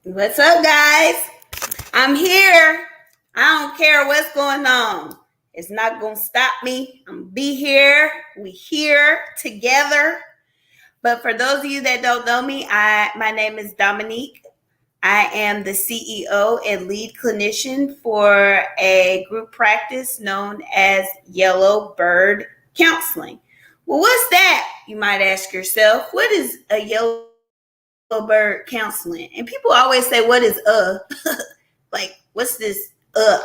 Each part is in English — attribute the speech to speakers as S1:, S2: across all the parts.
S1: What's up, guys? I'm here. I don't care what's going on. It's not going to stop me. I'm going to be here. We here together. But for those of you that don't know me, my name is Dominique. I am the CEO and lead clinician for a group practice known as Yellow Bird Counseling. Well, what's that? You might ask yourself. What is a yellow bird counseling? And people always say, what is like, what's this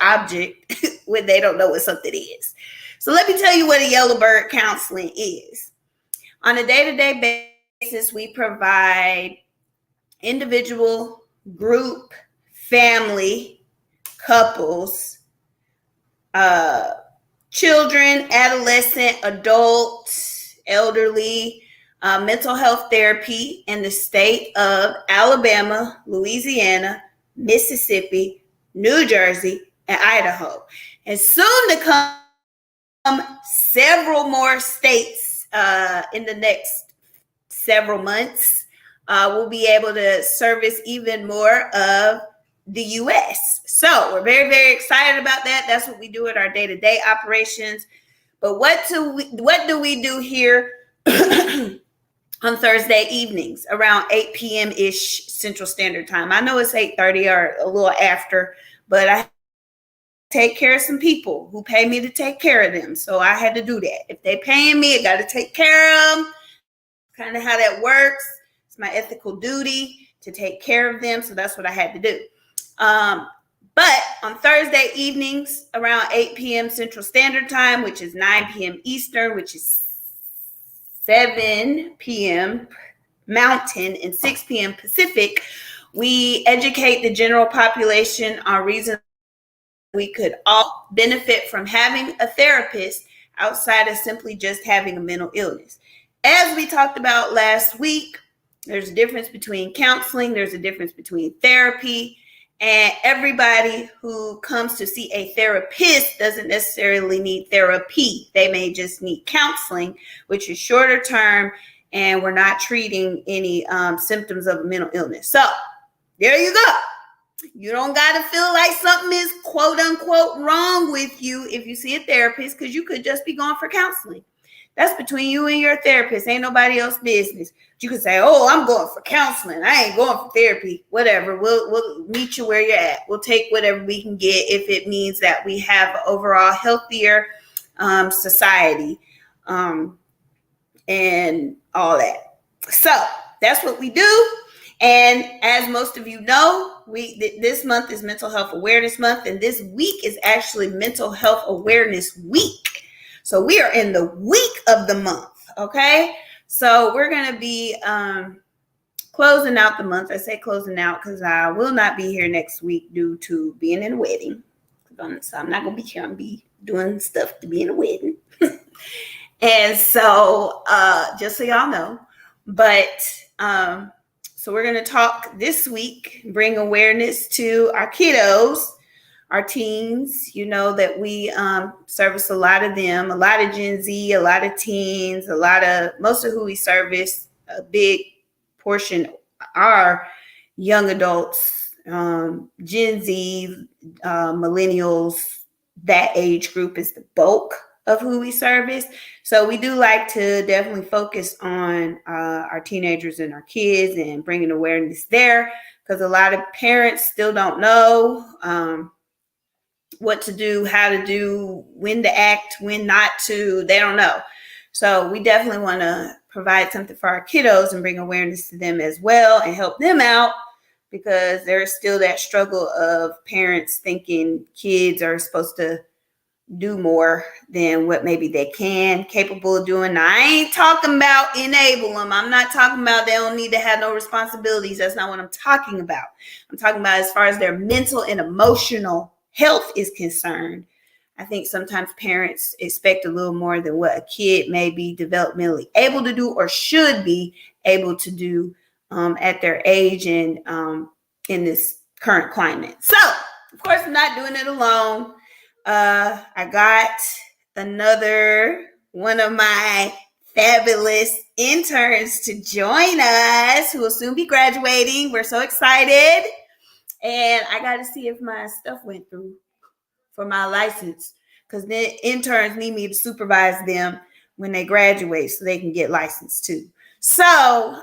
S1: object when they don't know what something is? So let me tell you what a yellow bird counseling is. On a day-to-day basis, we provide individual, group, family, couples, children, adolescent, adults, elderly, mental health therapy in the state of Alabama, Louisiana, Mississippi, New Jersey, and Idaho. And soon to come, several more states in the next several months. We'll be able to service even more of the U.S. So we're very, very excited about that. That's what we do at our day-to-day operations. But what do we do here on Thursday evenings around 8 p.m.-ish Central Standard Time? I know it's 8:30 or a little after, but I take care of some people who pay me to take care of them. So I had to do that. If they're paying me, I got to take care of them. Kind of how that works. It's my ethical duty to take care of them. So that's what I had to do. But on Thursday evenings around 8 p.m. Central Standard Time, which is 9 p.m. Eastern, which is 7 p.m. Mountain and 6 p.m. Pacific, we educate the general population on reasons we could all benefit from having a therapist outside of simply just having a mental illness. As we talked about last week, there's a difference between counseling, there's a difference between therapy, and everybody who comes to see a therapist doesn't necessarily need therapy. They may just need counseling, which is shorter term, and we're not treating any symptoms of a mental illness. So there you go. You don't got to feel like something is quote unquote wrong with you if you see a therapist, because you could just be going for counseling. That's between you and your therapist. Ain't nobody else's business. You could say, oh, I'm going for counseling. I ain't going for therapy. Whatever. We'll meet you where you're at. We'll take whatever we can get if it means that we have an overall healthier society and all that. So that's what we do. And as most of you know, this month is Mental Health Awareness Month, and this week is actually Mental Health Awareness Week. So we are in the week of the month, okay? So we're going to be closing out the month. I say closing out because I will not be here next week due to being in a wedding. So I'm not going to be here. I'm going to be doing stuff to be in a wedding. And so just so y'all know. But so we're going to talk this week, bring awareness to our kiddos, our teens. You know that we service a lot of them, a lot of Gen Z, a lot of teens, most of who we service, a big portion are young adults, Gen Z, millennials. That age group is the bulk of who we service. So we do like to definitely focus on our teenagers and our kids and bringing awareness there, because a lot of parents still don't know what to do, how to do, when to act, when not to. They don't know. So we definitely want to provide something for our kiddos and bring awareness to them as well and help them out, because there's still that struggle of parents thinking kids are supposed to do more than what maybe they capable of doing. Now, I ain't talking about enable them. I'm not talking about they don't need to have no responsibilities. That's not what I'm talking about. I'm talking about as far as their mental and emotional health is concerned. I think sometimes parents expect a little more than what a kid may be developmentally able to do or should be able to do at their age and in this current climate. So, of course, I'm not doing it alone. I got another one of my fabulous interns to join us who will soon be graduating. We're so excited. And I got to see if my stuff went through for my license, because then interns need me to supervise them when they graduate so they can get licensed too. So,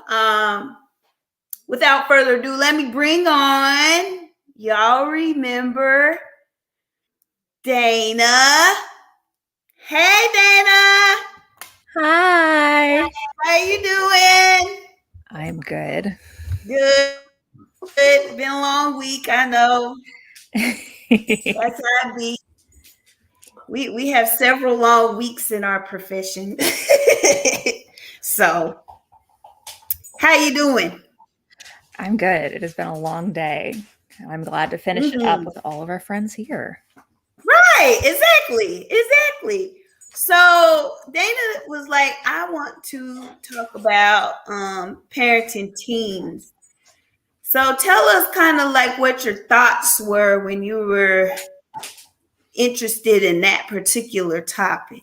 S1: without further ado, let me bring on, y'all remember Dana. Hey, Dana.
S2: Hi.
S1: How you doing?
S2: I'm good.
S1: Good. It's been a long week, I know. That's how I be. We have several long weeks in our profession. So, how you doing?
S2: I'm good. It has been a long day. I'm glad to finish it up with all of our friends here.
S1: Right, exactly. So Dana was like, I want to talk about parenting teens. So tell us kind of like what your thoughts were when you were interested in that particular topic.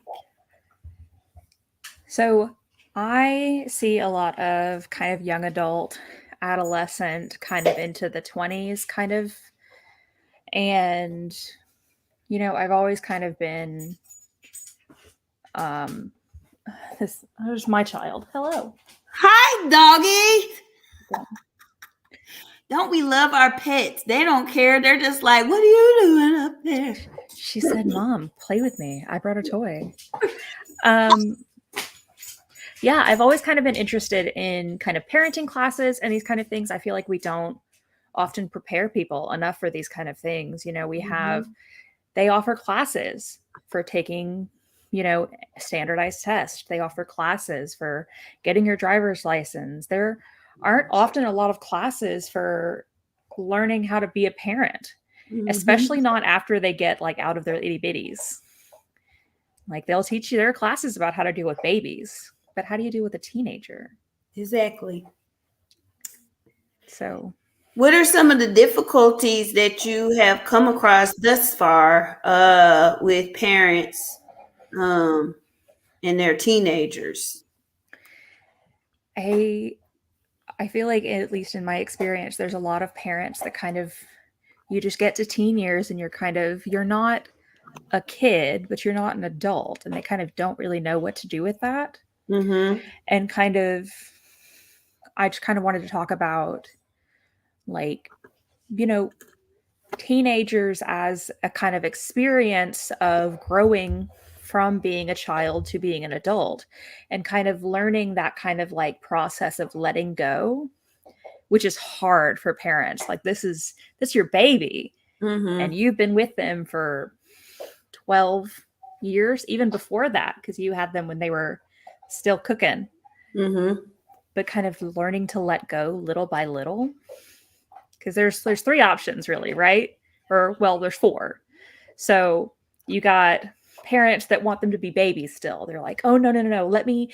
S2: So I see a lot of kind of young adult, adolescent, kind of into the 20s, kind of. And, I've always kind of been, um, there's my child. Hello.
S1: Hi, doggy. Don't we love our pets? They don't care. They're just like, what are you doing up there?
S2: She said, Mom, play with me. I brought a toy. Yeah, I've always kind of been interested in kind of parenting classes and these kind of things. I feel like we don't often prepare people enough for these kind of things. They offer classes for taking, standardized tests. They offer classes for getting your driver's license. There aren't often a lot of classes for learning how to be a parent, especially not after they get like out of their itty bitties. Like they'll teach you their classes about how to deal with babies, but how do you deal with a teenager?
S1: Exactly.
S2: So,
S1: what are some of the difficulties that you have come across thus far with parents and their teenagers?
S2: I feel like, at least in my experience, there's a lot of parents that kind of, you just get to teen years and you're not a kid, but you're not an adult. And they kind of don't really know what to do with that.
S1: Mm-hmm.
S2: And I just kind of wanted to talk about, like, teenagers as a kind of experience of growing from being a child to being an adult and kind of learning that kind of like process of letting go, which is hard for parents. Like this your baby and you've been with them for 12 years, even before that, because you had them when they were still cooking. But kind of learning to let go little by little, because there's three options really, right? Or well, there's four. So you got parents that want them to be babies still. They're like, oh no, let me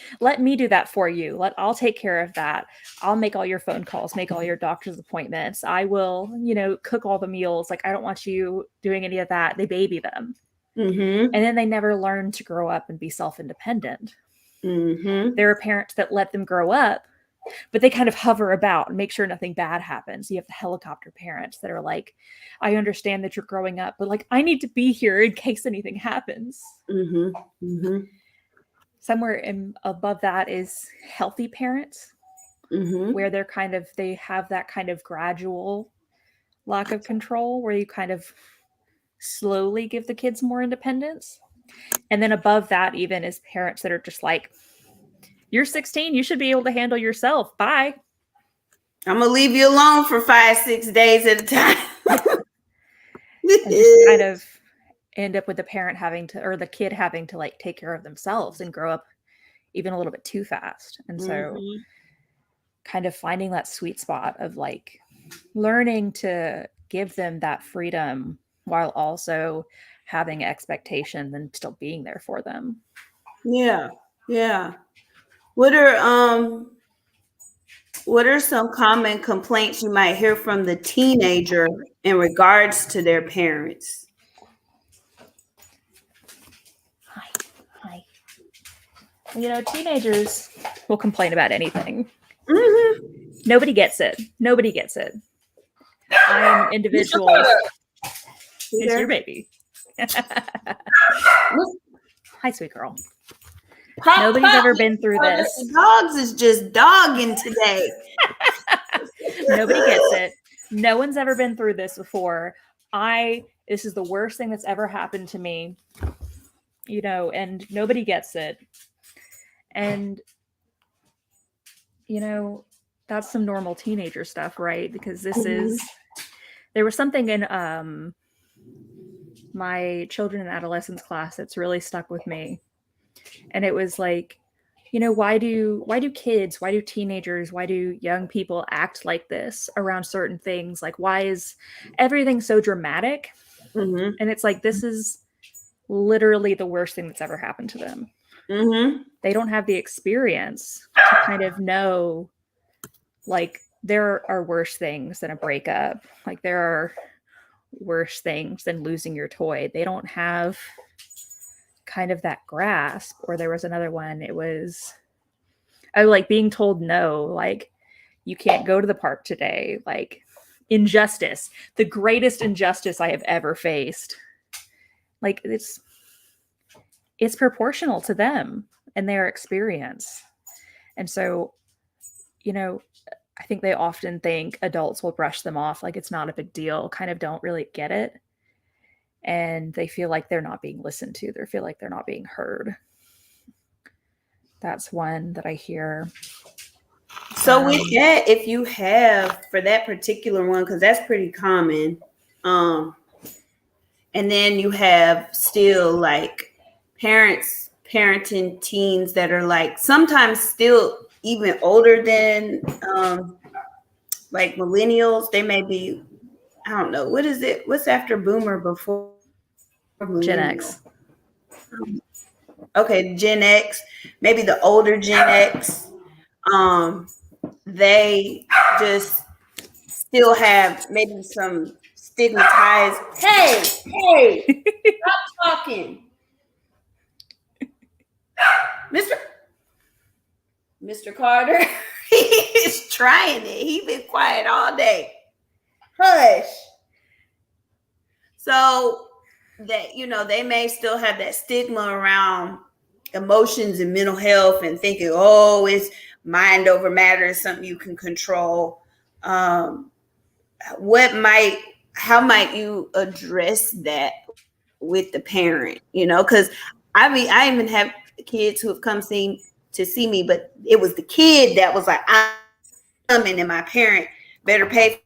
S2: do that for you. I'll take care of that. I'll make all your phone calls, make all your doctor's appointments. I will, cook all the meals. Like I don't want you doing any of that. They baby them. And then they never learn to grow up and be self-independent. There are parents that let them grow up, but they kind of hover about and make sure nothing bad happens. You have the helicopter parents that are like, I understand that you're growing up, but like, I need to be here in case anything happens. Somewhere above that is healthy parents, where they have that kind of gradual lack of control, where you kind of slowly give the kids more independence. And then above that even is parents that are just like, you're 16, you should be able to handle yourself. Bye.
S1: I'm gonna leave you alone for 5-6 days at a time.
S2: And just kind of end up with the parent having to, or the kid having to like take care of themselves and grow up even a little bit too fast. And so kind of finding that sweet spot of like learning to give them that freedom while also having expectations and still being there for them.
S1: Yeah. What are some common complaints you might hear from the teenager in regards to their parents?
S2: Hi. Teenagers will complain about anything. Nobody gets it. I am an individual. It's your baby. Hi, sweet girl. Nobody's ever been through this.
S1: The dogs is just dogging today.
S2: Nobody gets it. No one's ever been through this before. This is the worst thing that's ever happened to me, and nobody gets it. And, that's some normal teenager stuff, right? Because there was something in my children and adolescents class that's really stuck with me. And it was like, why do teenagers, why do young people act like this around certain things? Like, why is everything so dramatic?
S1: Mm-hmm.
S2: And it's like, this is literally the worst thing that's ever happened to them.
S1: Mm-hmm.
S2: They don't have the experience to kind of know, like, there are worse things than a breakup. Like, there are worse things than losing your toy. They don't have kind of that grasp. Or there was another one, it was like being told no, like, you can't go to the park today. Like, injustice, the greatest injustice I have ever faced. Like, it's proportional to them and their experience. And so, I think they often think adults will brush them off like it's not a big deal, kind of don't really get it. And they feel like they're not being listened to. They feel like they're not being heard. That's one that I hear.
S1: So with that, if you have, for that particular one, because that's pretty common, and then you have still like parents parenting teens that are like sometimes still even older than like millennials. They may be, I don't know, what is it? What's after boomer before millennial?
S2: Gen X.
S1: Okay, Gen X, maybe the older Gen X. They just still have maybe some stigmatized. Hey, stop talking, Mr. Carter. He's trying it. He's been quiet all day. Hush. So that, they may still have that stigma around emotions and mental health and thinking, oh, it's mind over matter, is something you can control. How might you address that with the parent? Because I even have kids who have come to see me, but it was the kid that was like, I'm coming, and my parent better pay for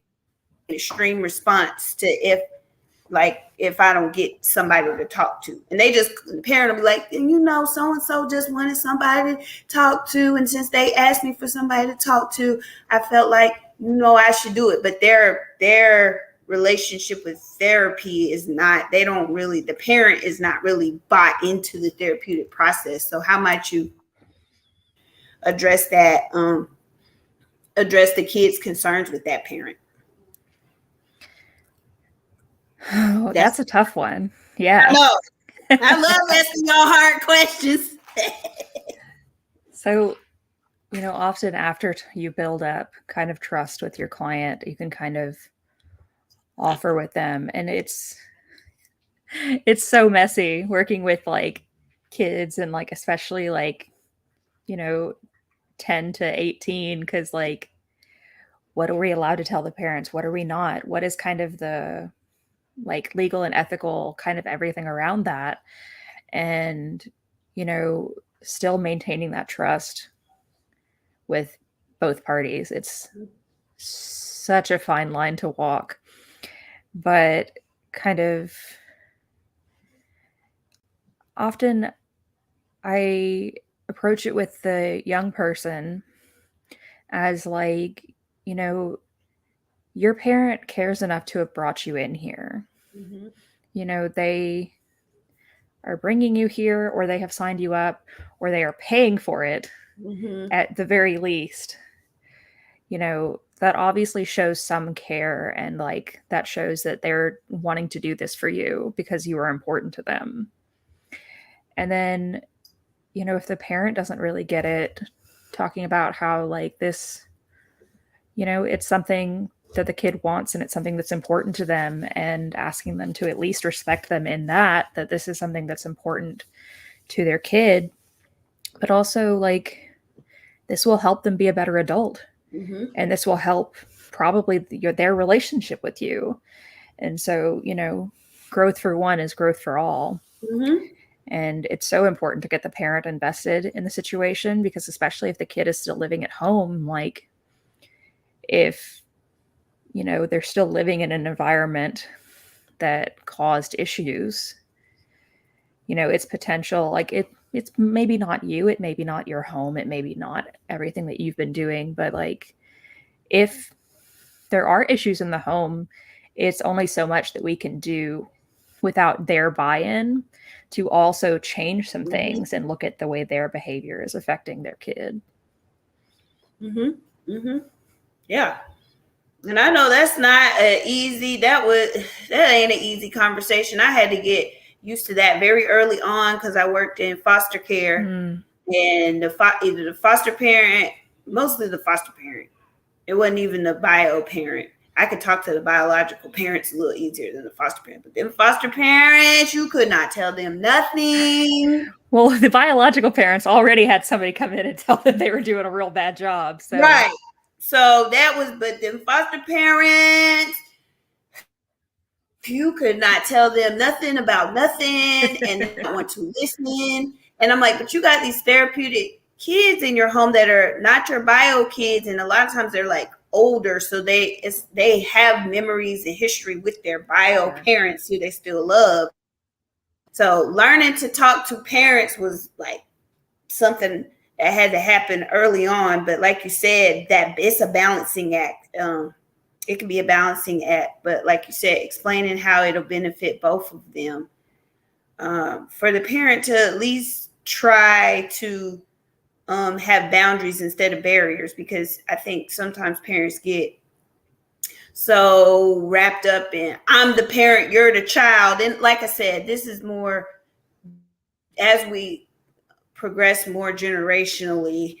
S1: an extreme response to if I don't get somebody to talk to. And the parent will be like, so-and-so just wanted somebody to talk to. And since they asked me for somebody to talk to, I felt like, I should do it. But their relationship with therapy is not, the parent is not really bought into the therapeutic process. So how might you address that, address the kids' concerns with that parent?
S2: Oh, that's a tough one. Yeah.
S1: I know. I love asking y'all hard questions.
S2: So, often after you build up kind of trust with your client, you can kind of offer with them. And it's so messy working with like kids and like, especially like, 10 to 18, because like, what are we allowed to tell the parents? What are we not? What is kind of the like legal and ethical kind of everything around that? And, still maintaining that trust with both parties. It's such a fine line to walk, but kind of often I approach it with the young person as like, your parent cares enough to have brought you in here. Mm-hmm. They are bringing you here, or they have signed you up, or they are paying for it. Mm-hmm. At the very least. That obviously shows some care, and like that shows that they're wanting to do this for you because you are important to them. And then, if the parent doesn't really get it, talking about how like this, it's something that the kid wants and it's something that's important to them, and asking them to at least respect them in that this is something that's important to their kid, but also like this will help them be a better adult.
S1: Mm-hmm.
S2: And this will help probably their relationship with you. And so, growth for one is growth for all.
S1: Mm-hmm.
S2: And it's so important to get the parent invested in the situation, because especially if the kid is still living at home, like if, they're still living in an environment that caused issues, it's potential, like it's maybe not you, it may be not your home, it may be not everything that you've been doing, but like if there are issues in the home, it's only so much that we can do without their buy-in to also change some things and look at the way their behavior is affecting their kid.
S1: Mm-hmm. Mm-hmm. Yeah. And I know that's not easy. That ain't an easy conversation. I had to get used to that very early on because I worked in foster care, and either the foster parent, mostly the foster parent. It wasn't even the bio parent. I could talk to the biological parents a little easier than the foster parent, but them foster parents, you could not tell them nothing.
S2: Well, the biological parents already had somebody come in and tell them they were doing a real bad job. So.
S1: Right. So but them foster parents, you could not tell them nothing about nothing and they don't want to listen. And I'm like, but you got these therapeutic kids in your home that are not your bio kids, and a lot of times they're like older, so they have memories and history with their bio parents who they still love. So learning to talk to parents was like something that had to happen early on. But like you said, that it's a balancing act. It can be a balancing act, but like you said, explaining how it'll benefit both of them. For the parent to at least try to have boundaries instead of barriers, because I think sometimes parents get so wrapped up in I'm the parent, you're the child. And like I said, this is more as we progress more generationally,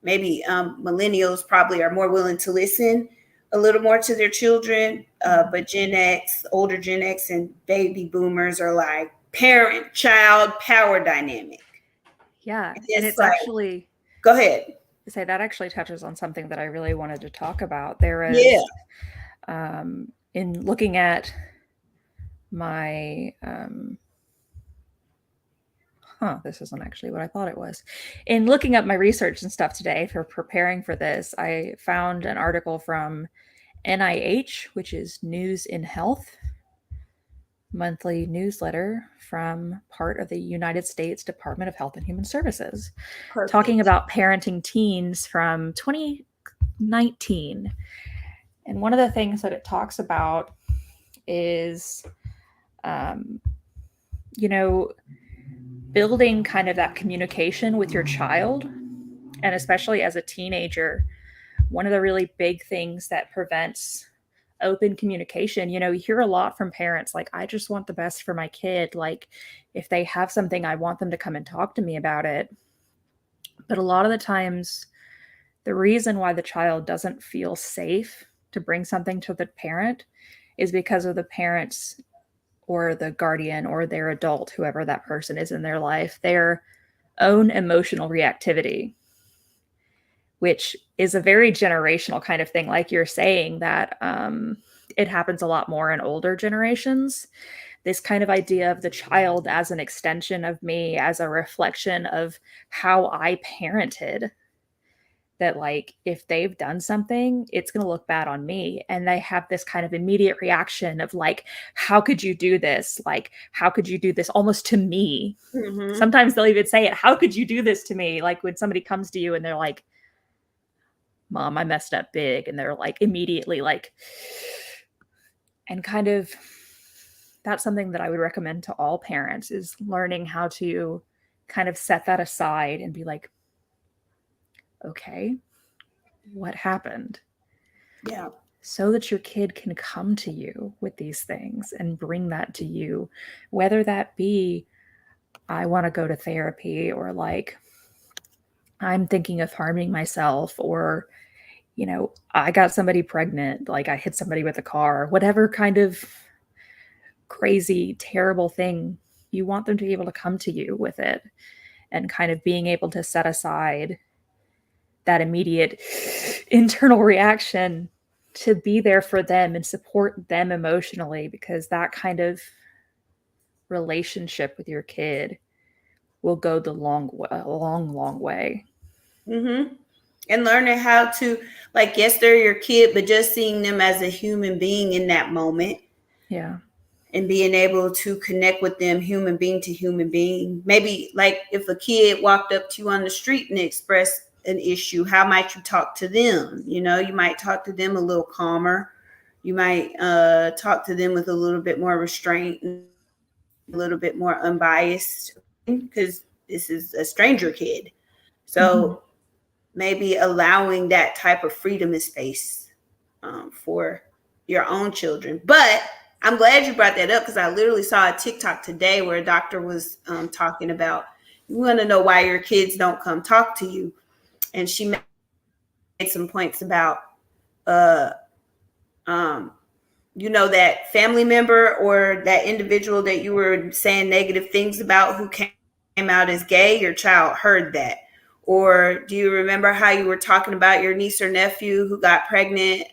S1: maybe millennials probably are more willing to listen a little more to their children, but Gen X, older Gen X and baby boomers are like parent-child power dynamic.
S2: Yeah, and it's
S1: like,
S2: actually...
S1: Go ahead.
S2: Say that actually touches on something that I really wanted to talk about. There is, in looking at my... this isn't actually what I thought it was. In looking up my research and stuff today for preparing for this, I found an article from NIH, which is News in Health, monthly newsletter from part of the United States Department of Health and Human Services, talking about parenting teens from 2019. And one of the things that it talks about is, building kind of that communication with your child. And especially as a teenager, one of the really big things that prevents open communication, you hear a lot from parents, like, I just want the best for my kid. Like, if they have something, I want them to come and talk to me about it. But a lot of the times, the reason why the child doesn't feel safe to bring something to the parent is because of the parents or the guardian or their adult, whoever that person is in their life, their own emotional reactivity, which is a very generational kind of thing. Like you're saying, that it happens a lot more in older generations. This kind of idea of the child as an extension of me, as a reflection of how I parented, that like if they've done something, it's going to look bad on me. And they have this kind of immediate reaction of like, how could you do this? Like, how could you do this almost to me? Mm-hmm. Sometimes they'll even say it, how could you do this to me? Like when somebody comes to you and they're like, Mom, I messed up big. And they're like immediately like, and kind of, that's something that I would recommend to all parents, is learning how to kind of set that aside and be like, okay, what happened?
S1: Yeah.
S2: So that your kid can come to you with these things and bring that to you, whether that be, I want to go to therapy, or like, I'm thinking of harming myself, or you know, I got somebody pregnant, like I hit somebody with a car, whatever kind of crazy, terrible thing, you want them to be able to come to you with it, and kind of being able to set aside that immediate internal reaction to be there for them and support them emotionally, because that kind of relationship with your kid will go the long way.
S1: Mm-hmm. And learning how to, like, yes, they're your kid, but just seeing them as a human being in that moment
S2: Yeah.
S1: and being able to connect with them human being to human being. Maybe like if a kid walked up to you on the street and expressed an issue, how might you talk to them? You know, you might talk to them a little calmer. You might talk to them with a little bit more restraint and a little bit more unbiased, because this is a stranger kid.
S2: Mm-hmm.
S1: So maybe allowing that type of freedom and space for your own children. But I'm glad you brought that up, because I literally saw a TikTok today where a doctor was talking about, you want to know why your kids don't come talk to you. And she made some points about, uh, um, you know, that family member or that individual that you were saying negative things about who came out as gay, your child heard that. Or do you remember how you were talking about your niece or nephew who got pregnant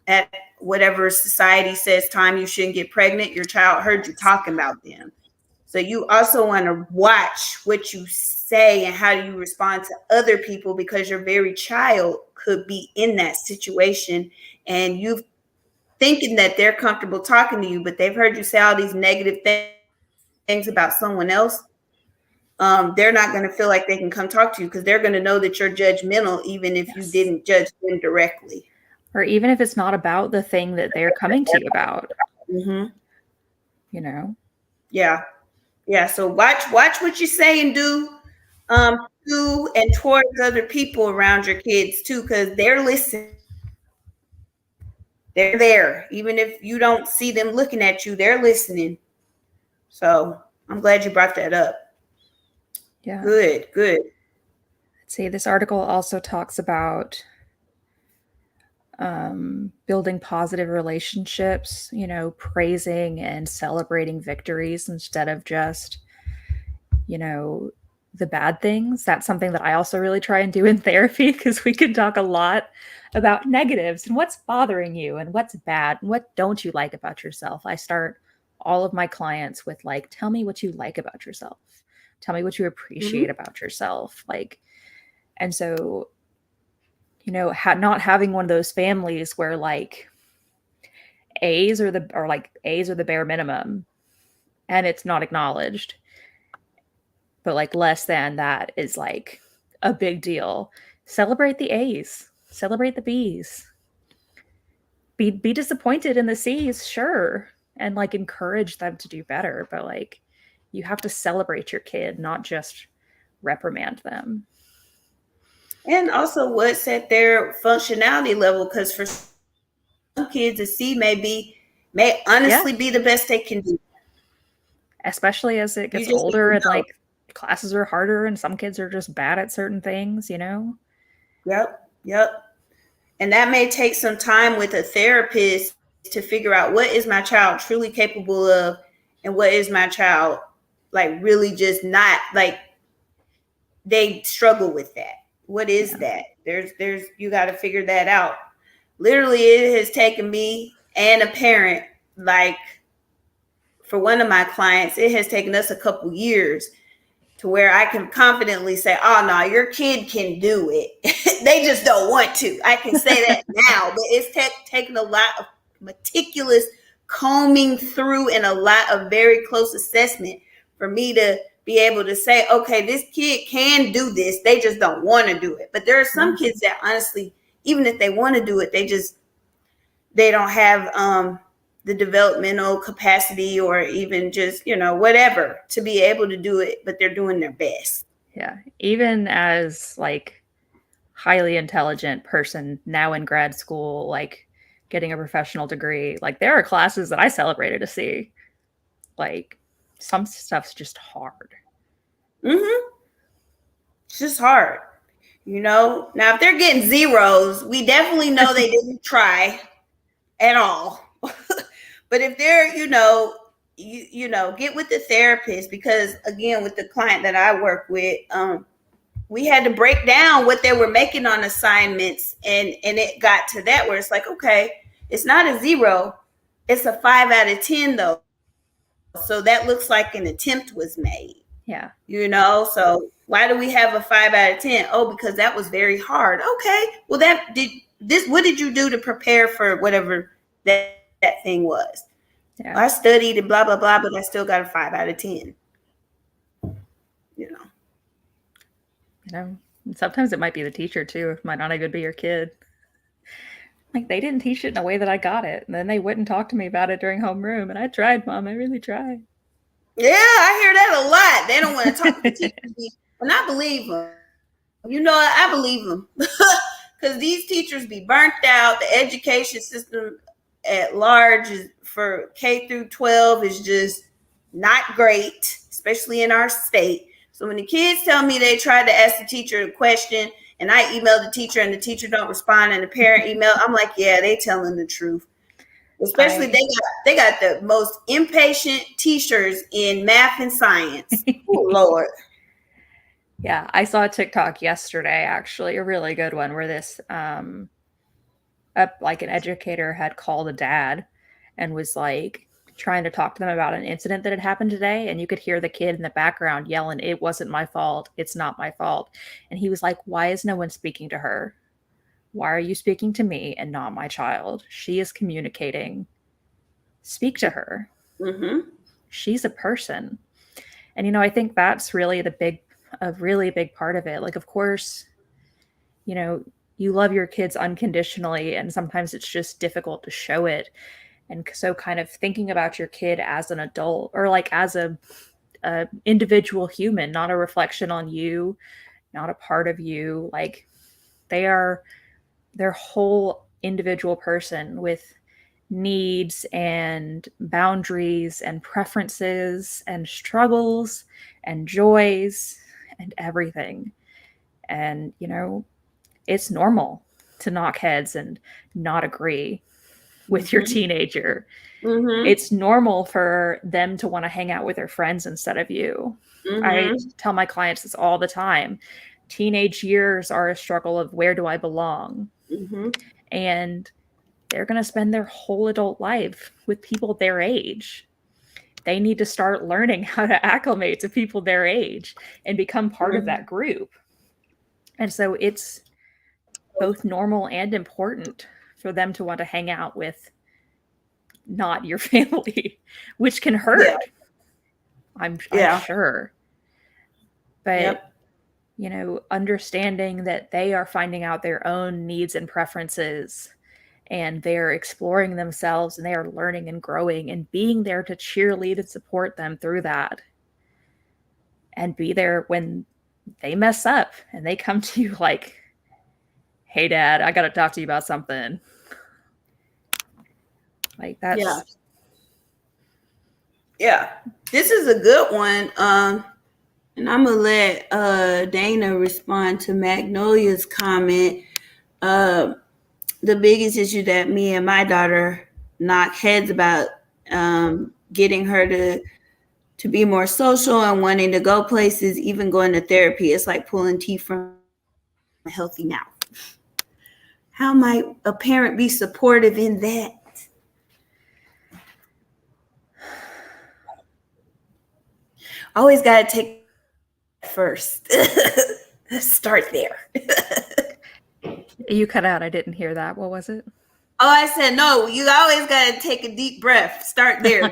S1: at whatever society says time you shouldn't get pregnant? Your child heard you talking about them. So you also want to watch what you say and how you respond to other people, because your very child could be in that situation and you thinking that they're comfortable talking to you, but they've heard you say all these negative things about someone else. They're not going to feel like they can come talk to you, because they're going to know that you're judgmental, even if you
S2: Yes.
S1: didn't judge them directly.
S2: Or even if it's not about the thing that they're coming to you about,
S1: Mm-hmm.
S2: you know?
S1: Yeah, yeah. So watch what you say and do, to and towards other people around your kids too, because they're listening. They're there, even if you don't see them looking at you. They're listening. So I'm glad you brought that up.
S2: Yeah.
S1: Good, good.
S2: Let's see, this article also talks about building positive relationships, you know, praising and celebrating victories instead of just, you know, the bad things. That's something that I also really try and do in therapy, because we can talk a lot about negatives and what's bothering you and what's bad and what don't you like about yourself. I start all of my clients with, like, tell me what you like about yourself. Tell me what you appreciate
S1: Mm-hmm.
S2: about yourself. Like, and so, you know, not having one of those families where like A's are the bare minimum and it's not acknowledged, but like less than that is like a big deal. Celebrate the A's, celebrate the B's. Be disappointed in the C's, sure, and like encourage them to do better, but like you have to celebrate your kid, not just reprimand them.
S1: And also what's at their functionality level, because for some kids, a C may
S2: Yeah,
S1: honestly be the best they can do.
S2: especially as it
S1: You
S2: gets
S1: just
S2: older
S1: never
S2: and
S1: know.
S2: like classes are harder and some kids are just bad at certain things, you know?
S1: Yep, yep. And that may take some time with a therapist to figure out what is my child truly capable of and what is my child like really just not, like they struggle with that. What is
S2: Yeah.
S1: that? There's you got to figure that out. Literally, it has taken me and a parent, like for one of my clients, it has taken us a couple years to where I can confidently say, oh no, your kid can do it. They just don't want to. I can say that now, but it's taken a lot of meticulous combing through and a lot of very close assessment for me to be able to say, okay, this kid can do this. They just don't want to do it. But there are some
S2: Yeah.
S1: kids that honestly, even if they want to do it, they don't have the developmental capacity or even just, whatever to be able to do it, but they're doing their best.
S2: Yeah. Even as like highly intelligent person now in grad school, like getting a professional degree, like there are classes that I celebrated to see. Like some stuff's just hard.
S1: Mm-hmm. It's just hard. Now if they're getting zeros, we definitely know they didn't try at all. But if they're, get with the therapist, because again, with the client that I work with, we had to break down what they were making on assignments, and it got to that where it's like, okay, it's not a zero, it's a 5 out of 10 though. So that looks like an attempt was made.
S2: Yeah.
S1: So why do we have a 5 out of 10? Oh, because that was very hard. Okay. Well, what did you do to prepare for whatever that thing was? Yeah. I studied and blah, blah, blah, but I still got a 5 out of 10.
S2: Sometimes it might be the teacher too. It might not even be your kid. Like, they didn't teach it in a way that I got it. And then they wouldn't talk to me about it during homeroom. And I tried, Mom. I really tried.
S1: Yeah, I hear that a lot. They don't want to talk to the teachers. And I believe them. I believe them. Because these teachers be burnt out. The education system at large for K through 12 is just not great, especially in our state. So when the kids tell me they tried to ask the teacher a question and I email the teacher and the teacher don't respond and the parent email, I'm like, yeah, they telling the truth. Especially they got the most impatient teachers in math and science. Oh, Lord.
S2: Yeah, I saw a TikTok yesterday, actually, a really good one, where this like an educator had called a dad and was like trying to talk to them about an incident that had happened today, and you could hear the kid in the background yelling, "It wasn't my fault. It's not my fault." And he was like, "Why is no one speaking to her? Why are you speaking to me and not my child? She is communicating. Speak to her.
S1: Mm-hmm.
S2: She's a person." And I think that's really a really big part of it. Like, of course, you love your kids unconditionally, and sometimes it's just difficult to show it. And so kind of thinking about your kid as an adult, or like as a individual human, not a reflection on you, not a part of you. Like, they are their whole individual person with needs and boundaries and preferences and struggles and joys and everything. And, it's normal to knock heads and not agree with your teenager.
S1: Mm-hmm.
S2: It's normal for them to want to hang out with their friends instead of you. Mm-hmm. I tell my clients this all the time. Teenage years are a struggle of where do I belong?
S1: Mm-hmm.
S2: And they're going to spend their whole adult life with people their age. They need to start learning how to acclimate to people their age and become part of that group. And so it's both normal and important for them to want to hang out with not your family, which can hurt. I'm sure. But, understanding that they are finding out their own needs and preferences, and they're exploring themselves, and they are learning and growing, and being there to cheerlead and support them through that. And be there when they mess up and they come to you like, "Hey, Dad, I got to talk to you about something." Like, that's...
S1: Yeah. This is a good one. And I'm going to let Dana respond to Magnolia's comment. The biggest issue that me and my daughter knock heads about, getting her to be more social and wanting to go places, even going to therapy. It's like pulling teeth from a healthy mouth. How might a parent be supportive in that? Always got to take first. Let's start there.
S2: You cut out. I didn't hear that. What was it?
S1: Oh, I said, no, you always got to take a deep breath. Start there.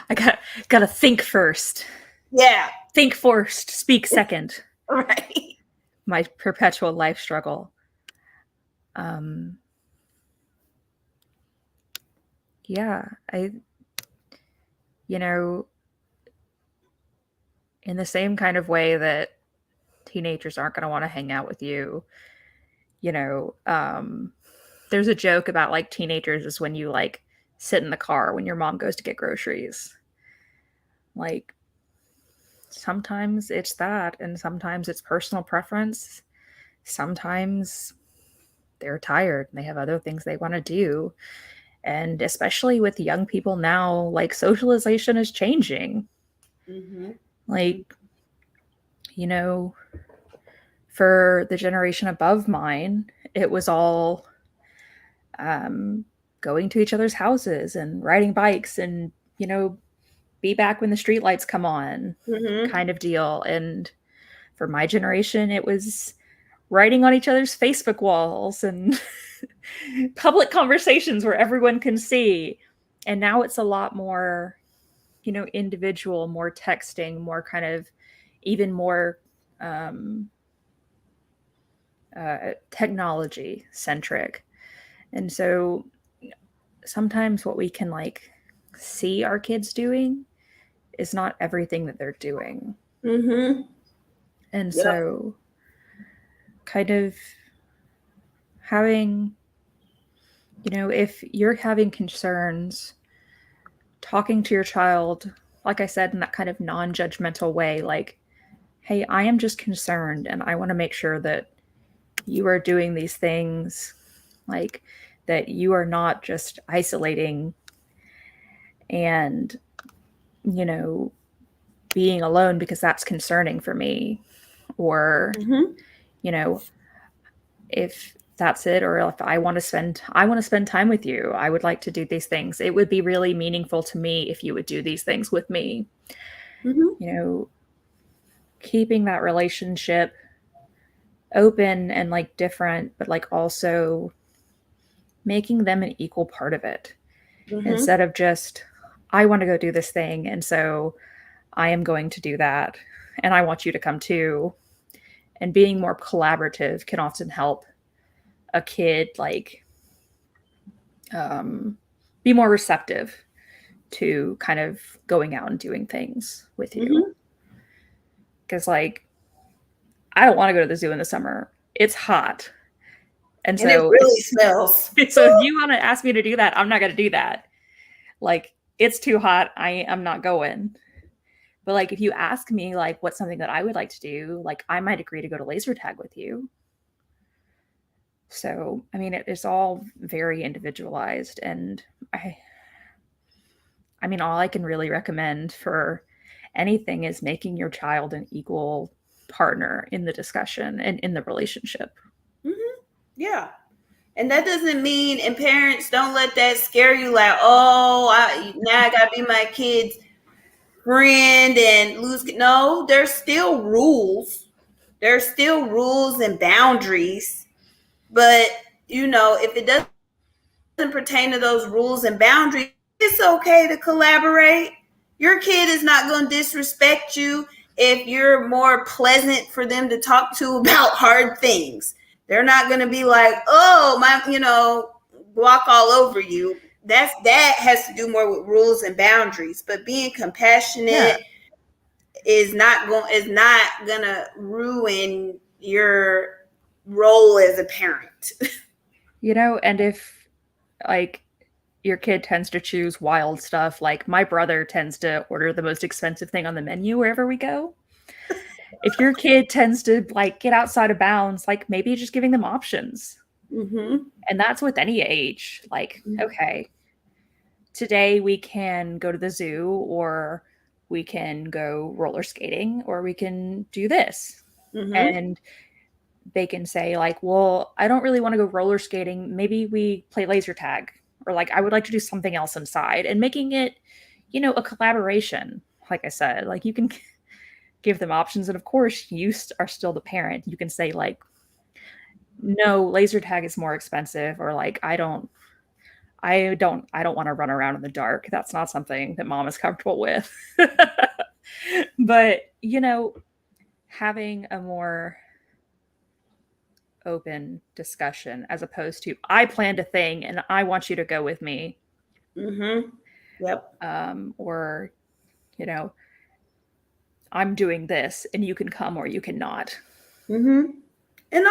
S2: I got to think first.
S1: Yeah.
S2: Think first, speak second.
S1: Right.
S2: My perpetual life struggle. Yeah, in the same kind of way that teenagers aren't going to want to hang out with you, there's a joke about like teenagers is when you like sit in the car when your mom goes to get groceries. Like, sometimes it's that, and sometimes it's personal preference. Sometimes they're tired and they have other things they want to do. And especially with young people now, like socialization is changing.
S1: Mm-hmm. Mm-hmm.
S2: Like, you know, for the generation above mine, it was all um, going to each other's houses and riding bikes and, be back when the streetlights come on
S1: Mm-hmm.
S2: kind of deal. And for my generation, it was writing on each other's Facebook walls and public conversations where everyone can see. And now it's a lot more, individual, more texting, more kind of even more um, technology centric. And so sometimes what we can like see our kids doing is not everything that they're doing.
S1: Mm-hmm.
S2: And
S1: Yep.
S2: so kind of having, if you're having concerns, talking to your child, like I said, in that kind of non judgmental way, like, hey, I am just concerned and I want to make sure that you are doing these things, like that you are not just isolating and, you know, being alone because that's concerning for me. Or,
S1: Mm-hmm.
S2: you know, if that's it, or if I want to spend time with you, I would like to do these things. It would be really meaningful to me if you would do these things with me.
S1: Mm-hmm.
S2: You know, keeping that relationship open and like different, but like also making them an equal part of it
S1: Mm-hmm.
S2: instead of just, I want to go do this thing. And so I am going to do that. And I want you to come too. And being more collaborative can often help a kid like um, be more receptive to kind of going out and doing things with you.
S1: Mm-hmm.
S2: Because, like, I don't want to go to the zoo in the summer. It's hot. And
S1: And it
S2: so
S1: really smells.
S2: if you want to ask me to do that, I'm not going to do that. Like, it's too hot. I'm not going. But like, if you ask me, like, what's something that I would like to do, like, I might agree to go to laser tag with you. So, I mean, it's all very individualized. And I mean, all I can really recommend for anything is making your child an equal partner in the discussion and in the relationship.
S1: Mm-hmm. Yeah. And that doesn't mean, and parents, don't let that scare you like, oh, now I gotta be my kid's friend and lose. No, there's still rules. There's still rules and boundaries. But, if it doesn't pertain to those rules and boundaries, it's okay to collaborate. Your kid is not going to disrespect you if you're more pleasant for them to talk to about hard things. They're not going to be like, oh, walk all over you. That has to do more with rules and boundaries. But being
S2: Yeah.
S1: compassionate is not gonna ruin your role as a parent.
S2: And if like your kid tends to choose wild stuff, like my brother tends to order the most expensive thing on the menu wherever we go. If your kid tends to like get outside of bounds, like maybe just giving them options.
S1: Mm-hmm.
S2: And that's with any age. Like, okay, today we can go to the zoo, or we can go roller skating, or we can do this.
S1: Mm-hmm.
S2: And they can say like, well, I don't really want to go roller skating. Maybe we play laser tag, or like, I would like to do something else inside, and making it, a collaboration. Like I said, like you can give them options. And of course you are still the parent. You can say like, no, laser tag is more expensive, or like, I don't want to run around in the dark. That's not something that mom is comfortable with. But, having a more open discussion as opposed to, I planned a thing and I want you to go with me.
S1: Mm-hmm. Yep.
S2: Or, you know, I'm doing this and you can come or you cannot.
S1: Mm-hmm. And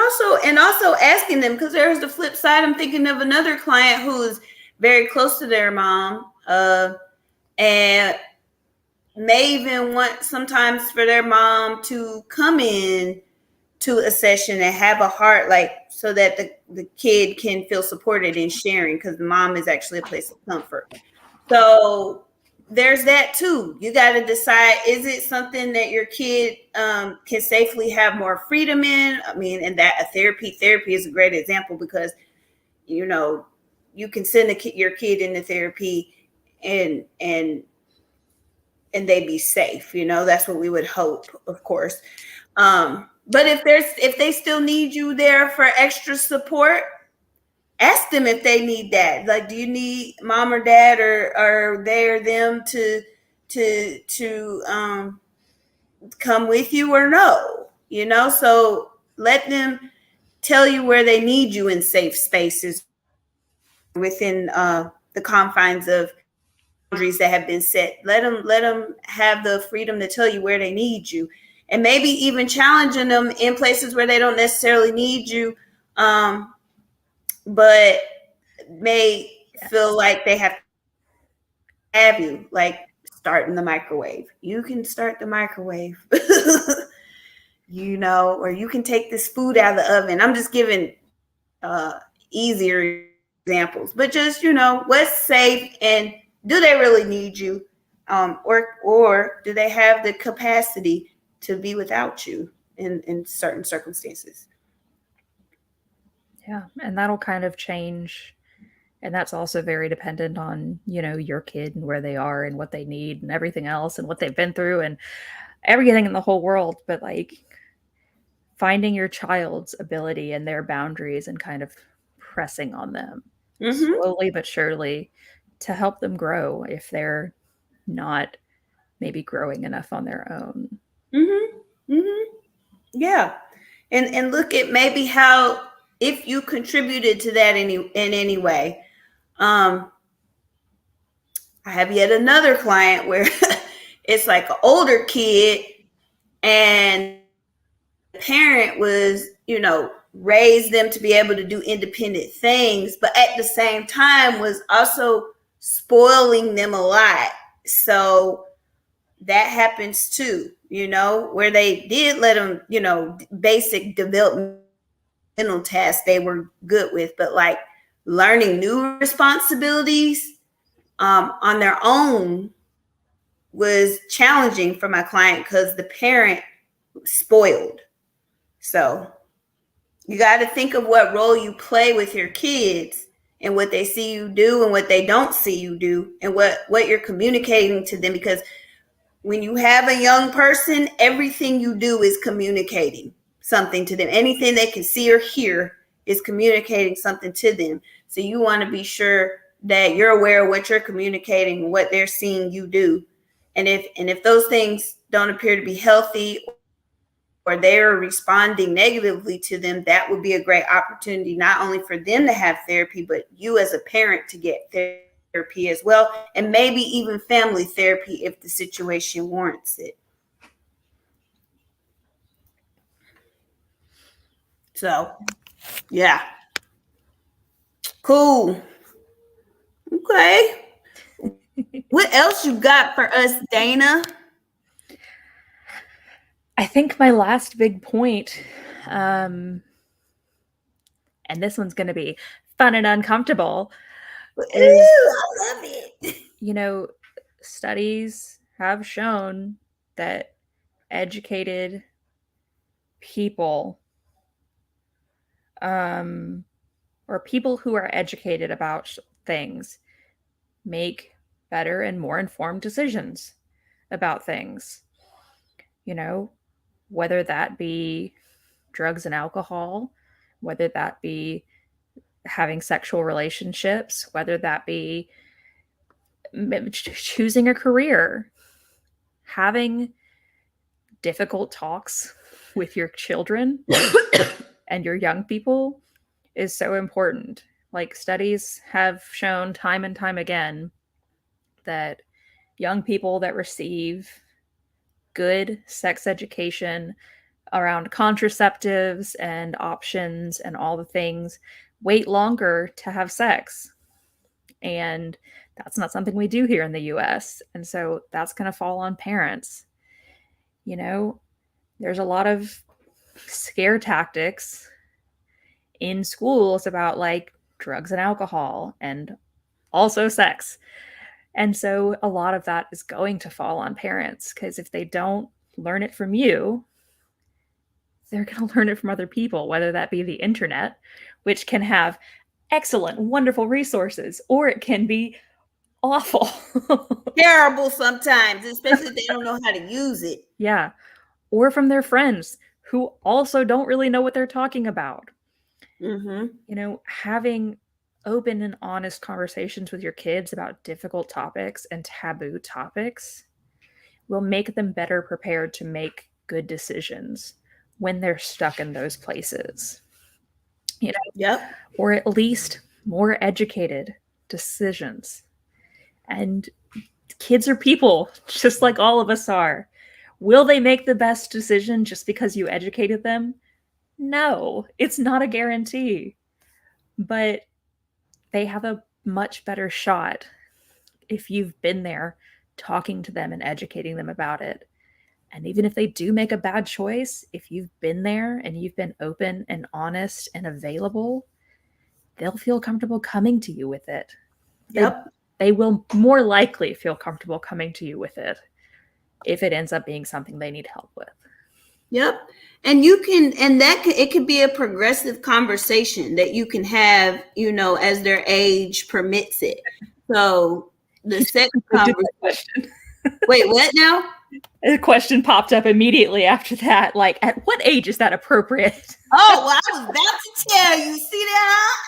S1: also asking them, because there's the flip side. I'm thinking of another client who is very close to their mom, and may even want sometimes for their mom to come in to a session and have a heart, like, so that the kid can feel supported in sharing, because the mom is actually a place of comfort. So there's that too. You got to decide, is it something that your kid can safely have more freedom in? I mean, and that a therapy is a great example, because you know you can send your kid into therapy and they be safe. That's what we would hope, of course. But if they still need you there for extra support, ask them if they need that. Like, do you need mom or dad, or are they or them to come with you, or no? So let them tell you where they need you in safe spaces within the confines of boundaries that have been set. Let them have the freedom to tell you where they need you, and maybe even challenging them in places where they don't necessarily need you, but may feel like they have you, like starting the microwave. You can start the microwave, or you can take this food out of the oven. I'm just giving easier examples, but just what's safe, and do they really need you, or do they have the capacity to be without you in certain circumstances?
S2: Yeah, and that'll kind of change, and that's also very dependent on, your kid and where they are and what they need and everything else and what they've been through and everything in the whole world. But like finding your child's ability and their boundaries and kind of pressing on them
S1: Mm-hmm.
S2: slowly but surely to help them grow if they're not maybe growing enough on their own.
S1: Mm-hmm. Mm-hmm. Yeah. And look at maybe how, if you contributed to that in any way. I have yet another client where it's like an older kid, and the parent was, raised them to be able to do independent things, but at the same time was also spoiling them a lot. So that happens too, where they did let them, basic developmental tasks they were good with, but like learning new responsibilities on their own was challenging for my client because the parent spoiled. So you got to think of what role you play with your kids, and what they see you do and what they don't see you do, and what you're communicating to them, because when you have a young person, everything you do is communicating something to them. Anything they can see or hear is communicating something to them. So you want to be sure that you're aware of what you're communicating, what they're seeing you do. And if those things don't appear to be healthy, or they're responding negatively to them, that would be a great opportunity, not only for them to have therapy, but you as a parent to get therapy as well, and maybe even family therapy if the situation warrants it. So, yeah. Cool. Okay. What else you got for us, Dana?
S2: I think my last big point, and this one's going to be fun and uncomfortable,
S1: Ooh,
S2: is,
S1: I love it.
S2: studies have shown that educated people, or people who are educated about things, make better and more informed decisions about things. You know, whether that be drugs and alcohol, whether that be having sexual relationships, whether that be choosing a career, having difficult talks with your children and your young people is so important. Like, studies have shown time and time again that young people that receive good sex education around contraceptives and options and all the things wait longer to have sex. And That's not something we do here in the US. And so that's going to fall on parents. You know, there's a lot of scare tactics in schools about like drugs and alcohol and also sex. And so a lot of that is going to fall on parents because if they don't learn it from you, they're going to learn it from other people, whether that be the internet, which can have excellent, wonderful resources, or it can be awful.
S1: Terrible sometimes, especially if they don't know how to use it.
S2: Yeah. Or from their friends who also don't really know what they're talking about.
S1: Mm-hmm.
S2: You know, having open and honest conversations with your kids about difficult topics and taboo topics will make them better prepared to make good decisions when they're stuck in those places. You know,
S1: Yep.
S2: or at least more educated decisions. And kids are people, just like all of us are. Will they make the best decision just because you educated them? No, it's not a guarantee. But they have a much better shot if you've been there talking to them and educating them about it. And even if they do make a bad choice, if you've been there and you've been open and honest and available, they'll feel comfortable coming to you with it.
S1: Yep.
S2: They will more likely feel comfortable coming to you with it if it ends up being something they need help with.
S1: Yep. And you can, and it could be a progressive conversation that you can have, you know, as their age permits it. So the sex conversation. Wait, what now?
S2: A question popped up immediately after that. Like, at what age is that appropriate?
S1: Oh, well, I was about to tell you. See that?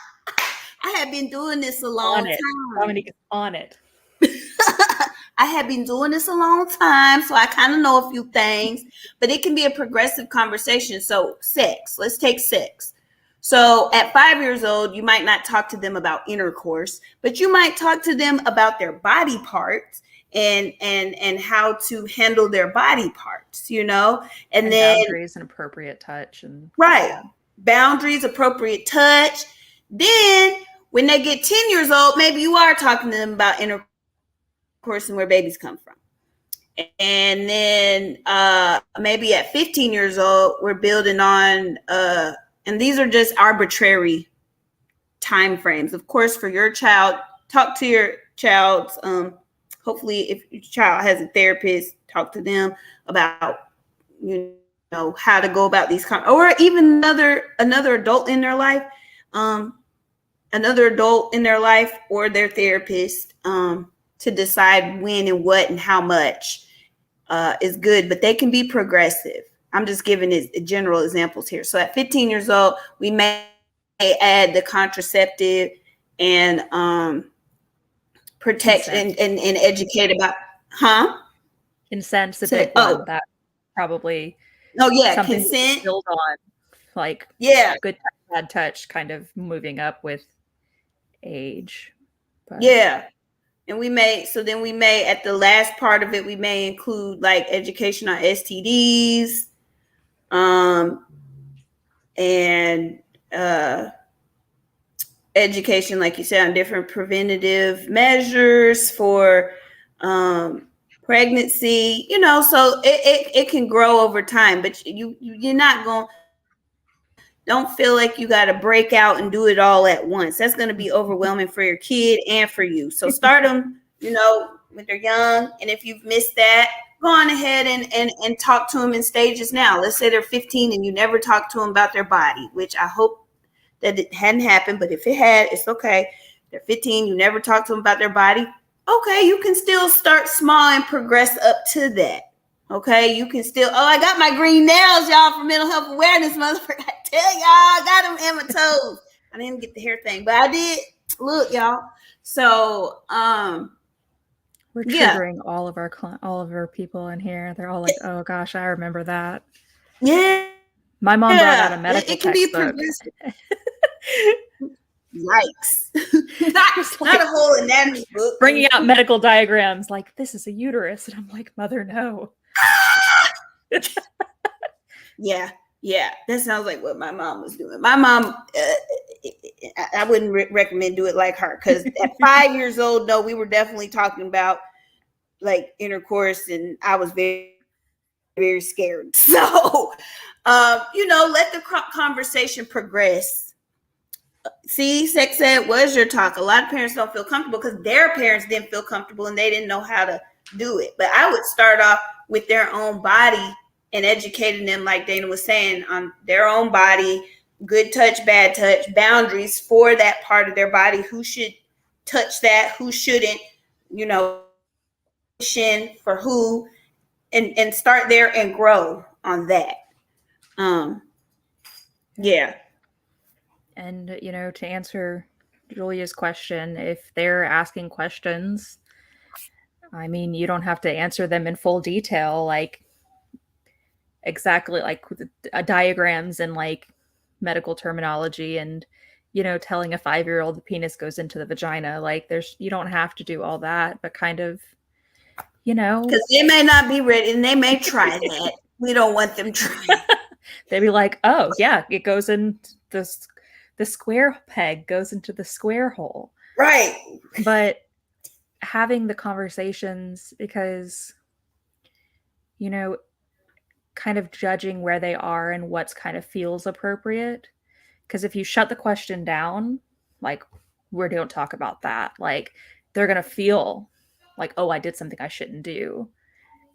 S1: I have been doing this a long time.
S2: Dominique is on it.
S1: I have been doing this a long time, so I kind of know a few things, but it can be a progressive conversation. So sex, let's take sex. So at 5 years old, you might not talk to them about intercourse, but you might talk to them about their body parts and how to handle their body parts, you know, and then
S2: boundaries and appropriate touch and
S1: boundaries, appropriate touch. Then when they get 10 years old, maybe you are talking to them about intercourse and where babies come from. And then maybe at 15 years old, we're building on, and these are just arbitrary time frames. Of course, for your child, talk to your child's, hopefully if your child has a therapist, talk to them about, you know, how to go about these, or even another adult in their life, or their therapist, to decide when and what and how much is good, but they can be progressive. I'm just giving it general examples here. So at 15 years old, we may add the contraceptive and protect and educate about,
S2: consent's a big one. That probably something
S1: consent
S2: to build on, like good touch, bad touch, kind of moving up with age. But
S1: and we may at the last part of it, we may include like education on STDs, and education, like you said, on different preventative measures for pregnancy, you know, so it can grow over time, but you're not going, don't feel like you got to break out and do it all at once. That's going to be overwhelming for your kid and for you. So start them, you know, when they're young. And if you've missed that, go on ahead and talk to them in stages now. Let's say they're 15 and you never talked to them about their body, which I hope that it hadn't happened. But if it had, it's okay. They're 15, you never talked to them about their body. Okay, you can still start small and progress up to that. Okay, you can still, I got my green nails, y'all, for mental health awareness, motherfucker. I tell y'all, I got them in my toes. I didn't get the hair thing, but I did. Look, y'all. So,
S2: we're triggering all of our people in here. They're all like, oh gosh, I remember that.
S1: Yeah.
S2: My mom brought out a medical
S1: it can
S2: textbook.
S1: Yikes. not a whole anatomy book.
S2: Bringing out medical diagrams like, this is a uterus. And I'm like, mother, no.
S1: Yeah. That sounds like what my mom was doing. My mom, I wouldn't recommend do it like her, because at 5 years old, no, we were definitely talking about like intercourse, and I was very, very scared. So, let the conversation progress. See, sex ed was your talk. A lot of parents don't feel comfortable because their parents didn't feel comfortable and they didn't know how to do it. But I would start off with their own body and educating them, like Dana was saying, on their own body, good touch, bad touch, boundaries for that part of their body, who should touch that, who shouldn't, for who, and start there and grow on that. Yeah.
S2: And, to answer Julia's question, if they're asking questions, I mean, you don't have to answer them in full detail, like exactly like diagrams and like medical terminology and, telling a 5-year-old the penis goes into the vagina. Like you don't have to do all that, but kind of,
S1: because they may not be ready and they may try that. We don't want them trying.
S2: They'd be like, oh yeah, it goes in this. The square peg goes into the square hole.
S1: Right.
S2: But having the conversations, because, kind of judging where they are and what's kind of feels appropriate. Because if you shut the question down, like, we don't talk about that. Like, they're going to feel like, oh, I did something I shouldn't do.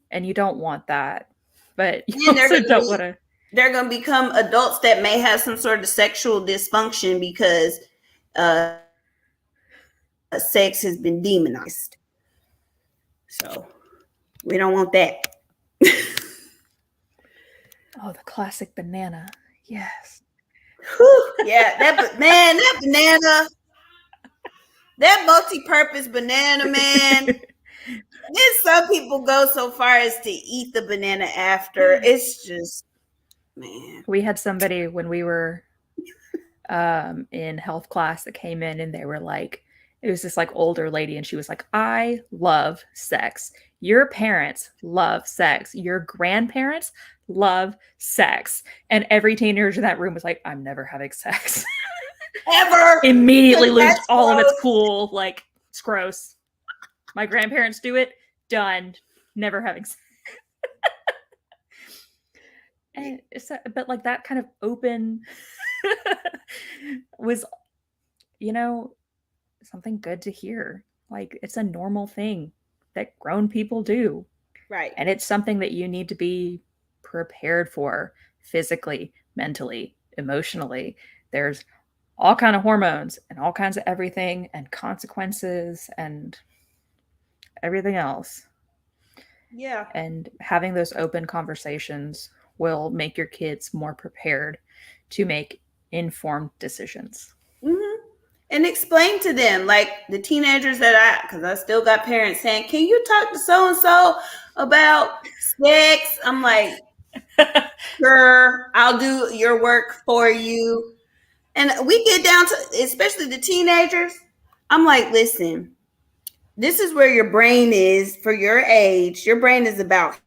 S2: And you don't want that. But you also don't want to.
S1: They're going to become adults that may have some sort of sexual dysfunction because sex has been demonized. So we don't want that.
S2: Oh, the classic banana. Yes.
S1: Whew, yeah, that banana, that multi-purpose banana, man. Then some people go so far as to eat the banana after. It's just, man.
S2: We had somebody when we were in health class that came in and they were like, it was this like older lady and she was like, I love sex. Your parents love sex. Your grandparents love sex. And every teenager in that room was like, I'm never having sex.
S1: Ever.
S2: Immediately lose all of its cool. Like, it's gross. My grandparents do it. Done. Never having sex. And but like that kind of open was, something good to hear. Like, it's a normal thing that grown people do.
S1: Right.
S2: And it's something that you need to be prepared for physically, mentally, emotionally. There's all kinds of hormones and all kinds of everything and consequences and everything else.
S1: Yeah.
S2: And having those open conversations will make your kids more prepared to make informed decisions.
S1: Mm-hmm. And explain to them, like the teenagers because I still got parents saying, can you talk to so-and-so about sex? I'm like, sure, I'll do your work for you. And we get down to, especially the teenagers, I'm like, listen, this is where your brain is for your age. Your brain is about,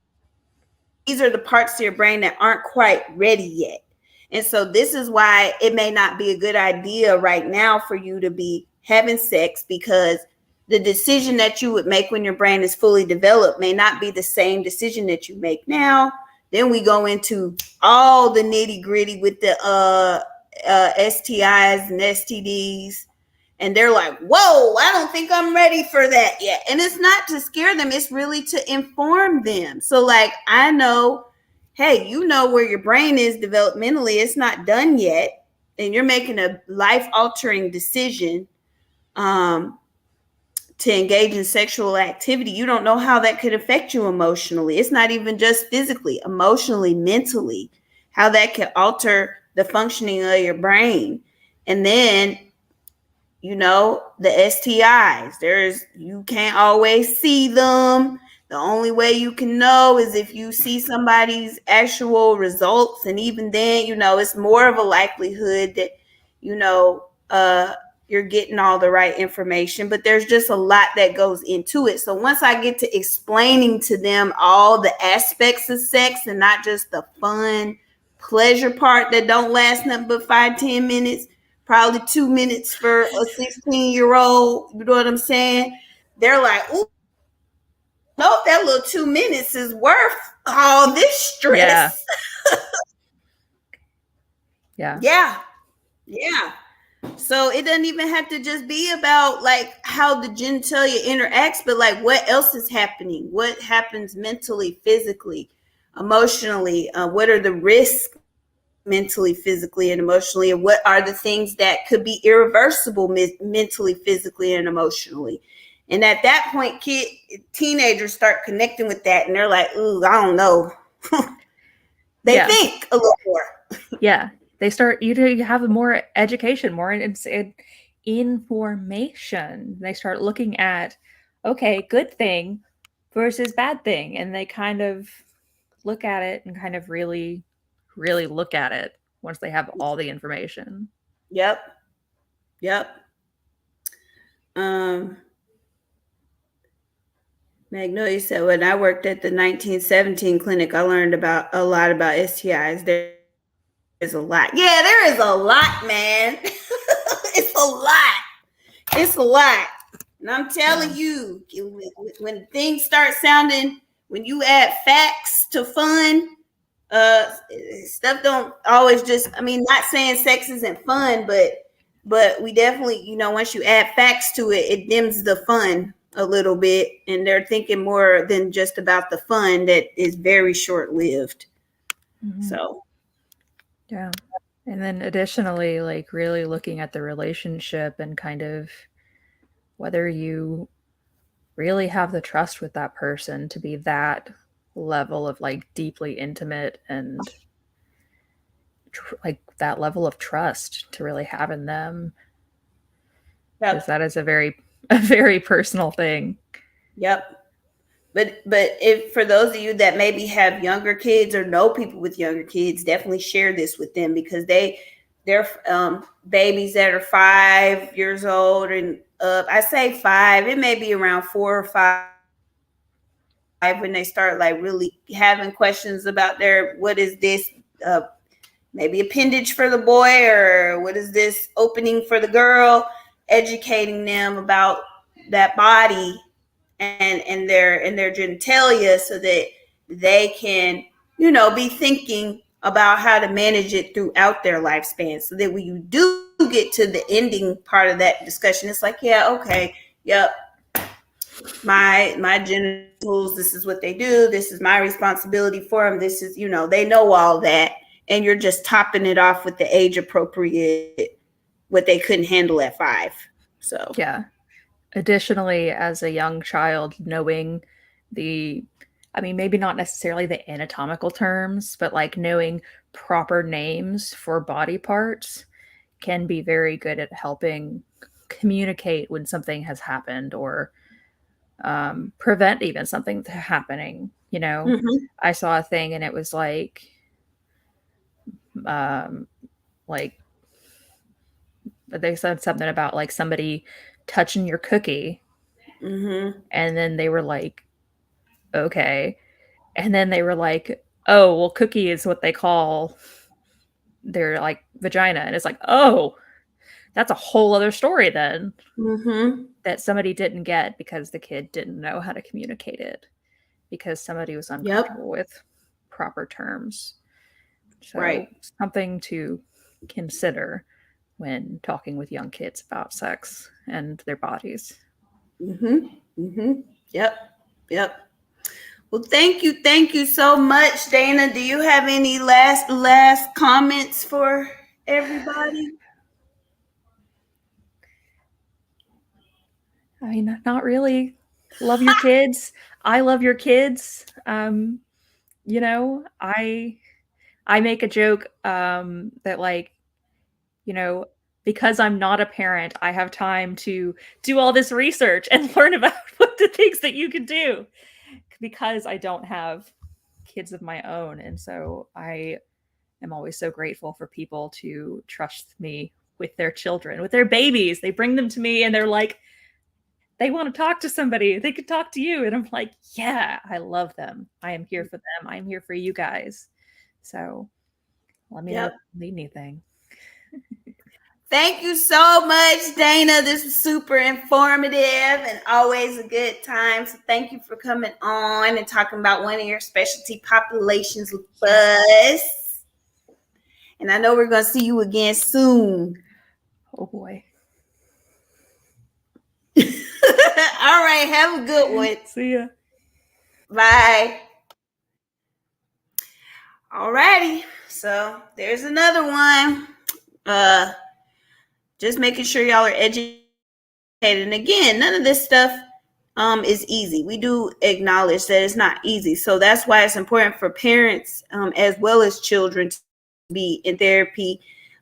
S1: these are the parts of your brain that aren't quite ready yet. And so this is why it may not be a good idea right now for you to be having sex, because the decision that you would make when your brain is fully developed may not be the same decision that you make now. Then we go into all the nitty gritty with the STIs and STDs. And they're like, whoa, I don't think I'm ready for that yet. And it's not to scare them. It's really to inform them. So like, I know, hey, you know where your brain is developmentally. It's not done yet. And you're making a life-altering decision to engage in sexual activity. You don't know how that could affect you emotionally. It's not even just physically, emotionally, mentally, how that could alter the functioning of your brain. And then, the STIs, you can't always see them. The only way you can know is if you see somebody's actual results. And even then, it's more of a likelihood that, you're getting all the right information, but there's just a lot that goes into it. So once I get to explaining to them all the aspects of sex and not just the fun pleasure part that don't last nothing but 5-10 minutes, probably 2 minutes for a 16-year-old. You know what I'm saying? They're like, ooh, no, that little 2 minutes is worth all this
S2: Yeah.
S1: stress.
S2: Yeah.
S1: Yeah. Yeah. So it doesn't even have to just be about like how the genitalia interacts, but like what else is happening? What happens mentally, physically, emotionally? What are the risks mentally, physically, and emotionally? And what are the things that could be irreversible mentally, physically, and emotionally? And at that point, teenagers start connecting with that, and they're like, "Ooh, I don't know." They
S2: Yeah.
S1: think a little more.
S2: Yeah. They start, you have more education, more information. They start looking at, okay, good thing versus bad thing. And they kind of look at it and kind of really, really look at it once they have all the information.
S1: Yep. Yep. Um, Magnolia said, when I worked at the 1917 clinic, I learned about a lot about STIs. There is a lot. Yeah, there is a lot, man. It's a lot. It's a lot. And I'm telling you, when things start sounding, when you add facts to fun, uh stuff don't always just, I mean, not saying sex isn't fun, but we definitely, once you add facts to it, it dims the fun a little bit, and they're thinking more than just about the fun that is very short lived.
S2: Mm-hmm.
S1: So
S2: Yeah. And then additionally, like really looking at the relationship and kind of whether you really have the trust with that person to be that level of like deeply intimate and like that level of trust to really have in them, because
S1: yep.
S2: that is a very personal thing.
S1: Yep. But if, for those of you that maybe have younger kids or know people with younger kids, definitely share this with them, because they're babies that are 5 years old and up. I say five, it may be around 4 or 5 when they start like really having questions about their, what is this, uh, maybe appendage for the boy, or what is this opening for the girl, educating them about that body and their genitalia, so that they can, be thinking about how to manage it throughout their lifespan, so that when you do get to the ending part of that discussion, it's like, yeah, okay, yep, my genitals, this is what they do, this is my responsibility for them, this is, they know all that, and you're just topping it off with the age appropriate, what they couldn't handle at 5. So
S2: Yeah. Additionally, as a young child, knowing the, I mean, maybe not necessarily the anatomical terms, but like knowing proper names for body parts can be very good at helping communicate when something has happened, or prevent even something happening. You know,
S1: mm-hmm,
S2: I saw a thing and it was um, like they said something about like somebody touching your cookie,
S1: mm-hmm,
S2: and then they were like, okay, and then they were like, oh, well, cookie is what they call their like vagina, and it's like, oh, that's a whole other story then
S1: mm-hmm.
S2: that somebody didn't get because the kid didn't know how to communicate it, because somebody was
S1: Yep.
S2: uncomfortable with proper terms.
S1: Right.
S2: So, something to consider when talking with young kids about sex and their bodies.
S1: Mm-hmm. Mm-hmm. Yep. Yep. Well, thank you so much, Dana. Do you have any last comments for everybody?
S2: I mean, not really. Love your kids. I love your kids. You know, I make a joke that like, you know, because I'm not a parent, I have time to do all this research and learn about what the things that you can do, because I don't have kids of my own. And so I am always so grateful for people to trust me with their children, with their babies. They bring them to me and they're like, they want to talk to somebody. They could talk to you. And I'm like, yeah, I love them. I am here for them. I'm here for you guys. So let me know if
S1: Yep.
S2: you need anything.
S1: Thank you so much, Dana. This was super informative and always a good time. So thank you for coming on and talking about one of your specialty populations with us. And I know we're going to see you again soon.
S2: Oh boy.
S1: All right. Have a good one.
S2: See ya.
S1: Bye. All righty. So there's another one. Just making sure y'all are educated. And again, none of this stuff is easy. We do acknowledge that it's not easy. So that's why it's important for parents as well as children to be in therapy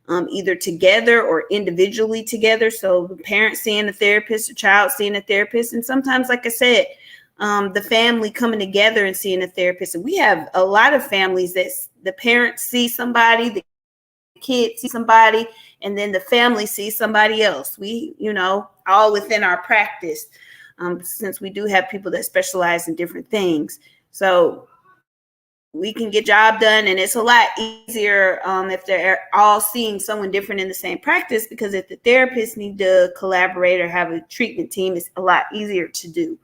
S1: either together or individually together. So the parent seeing a therapist, the child seeing a therapist, and sometimes, like I said, the family coming together and seeing a therapist. And we have a lot of families that the parents see somebody, the kids see somebody, and then the family sees somebody else. We, all within our practice, since we do have people that specialize in different things. So we can get job done, and it's a lot easier if they're all seeing someone different in the same practice, because if the therapists need to collaborate or have a treatment team, it's a lot easier to do.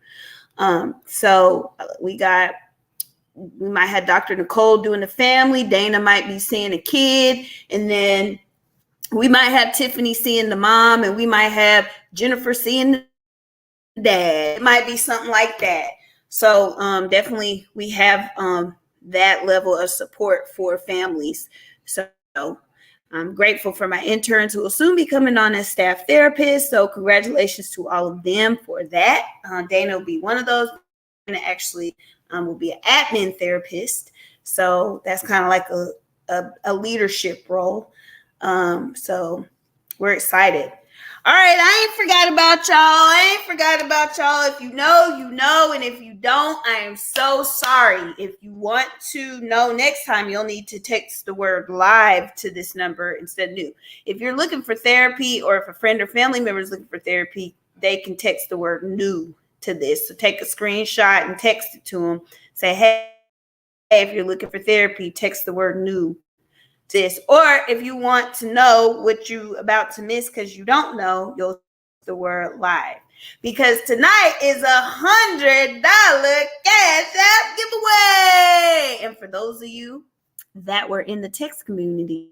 S1: So we might have Dr. Nicole doing the family, Dana might be seeing a kid, and then we might have Tiffany seeing the mom, and we might have Jennifer seeing the dad. It might be something like that. So definitely we have that level of support for families. So I'm grateful for my interns who will soon be coming on as staff therapists. So congratulations to all of them for that. Dana will be one of those, and actually will be an admin therapist. So that's kind of like a leadership role. So we're excited. All right, I ain't forgot about y'all. If you know, you know. And if you don't, I am so sorry. If you want to know next time, you'll need to text the word live to this number instead of new. If you're looking for therapy, or if a friend or family member is looking for therapy, they can text the word new to this. So take a screenshot and text it to them. Say, hey, if you're looking for therapy, text the word new. This, or if you want to know what you about to miss because you don't know, you'll use the word live, because tonight is $100 cash app giveaway. And for those of you that were in the text community,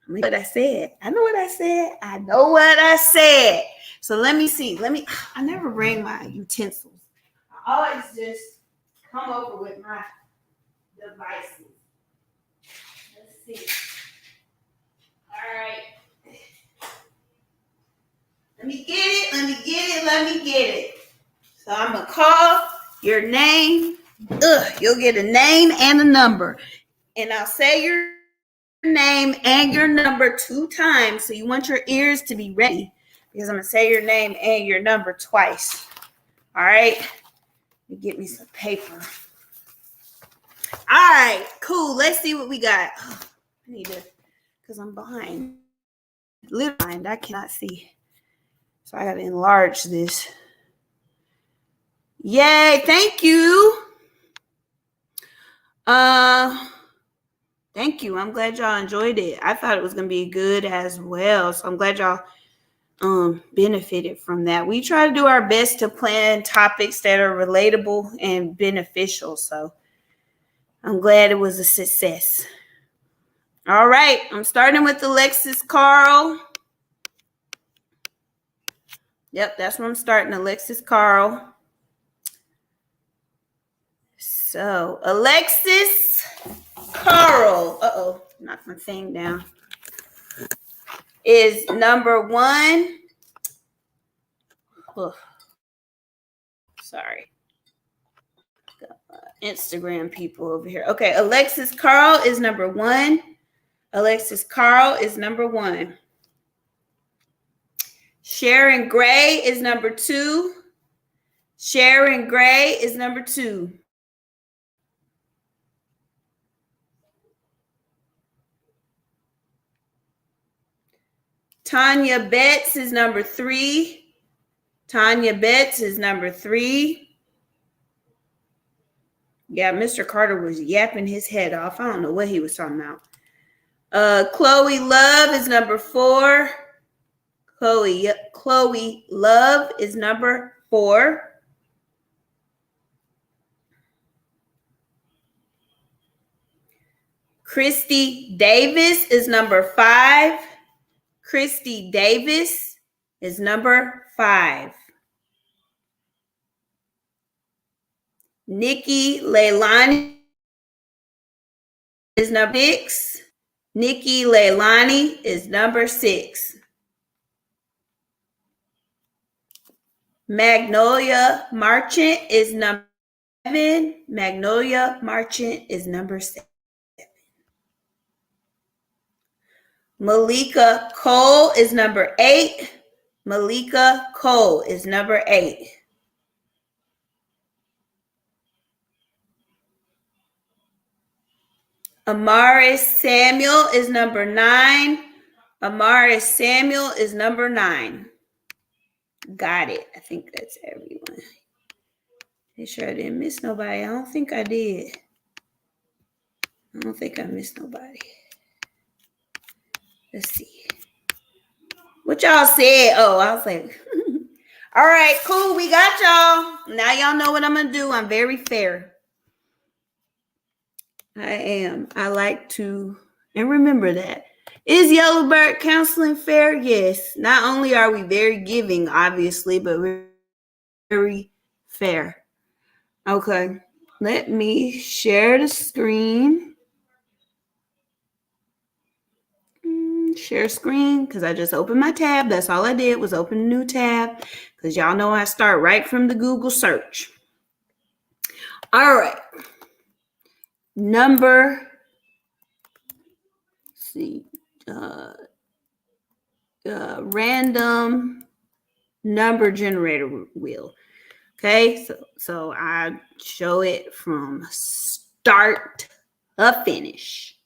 S1: what I said, I know what I said. So let me see. I never bring my utensils. I always just come over with my devices. Let's see. All right. Let me get it. So I'm going to call your name. You'll get a name and a number. And I'll say your name and your number 2 times. So you want your ears to be ready, because I'm going to say your name and your number twice. All right. Let me get me some paper. All right. Cool. Let's see what we got. I need to, because I'm behind. Little behind. I cannot see. So I got to enlarge this. Yay. Thank you. Thank you. I'm glad y'all enjoyed it. I thought it was going to be good as well. So I'm glad y'all benefited from that. We try to do our best to plan topics that are relatable and beneficial. So I'm glad it was a success. All right. I'm starting with Alexis Carl. Yep, that's where I'm starting. Alexis Carl. So Alexis Carl. Knocked my thing down. Is number 1. Oh, sorry. Got Instagram people over here. Okay, Alexis Carl is number 1. Alexis Carl is number 1. Sharon Gray is number 2. Sharon Gray is number 2. Tanya Betts is number 3. Tanya Betts is number 3. Yeah, Mr. Carter was yapping his head off. I don't know what he was talking about. Chloe Love is number 4. Chloe Love is number 4. Christy Davis is number 5. Christy Davis is number 5. Nikki Leilani is number 6. Nikki Leilani is number 6. Magnolia Marchant is number 7. Magnolia Marchant is number 7. Malika Cole is number 8. Malika Cole is number 8. Amaris Samuel is number 9. Amaris Samuel is number 9. Got it. I think that's everyone. Make sure I didn't miss nobody. I don't think I did. I don't think I missed nobody. Let's see. What y'all said? Oh, I was like, all right, cool. We got y'all. Now y'all know what I'm going to do. I'm very fair. I am. I like to, and remember that. Is Yellowbird Counseling fair? Yes. Not only are we very giving, obviously, but we're very fair. Okay. Let me share the screen. Share screen, because I just opened my tab. That's all I did was open a new tab, because y'all know I start right from the Google search. All right. Number, let's see, random number generator wheel. Okay, so I show it from start to finish.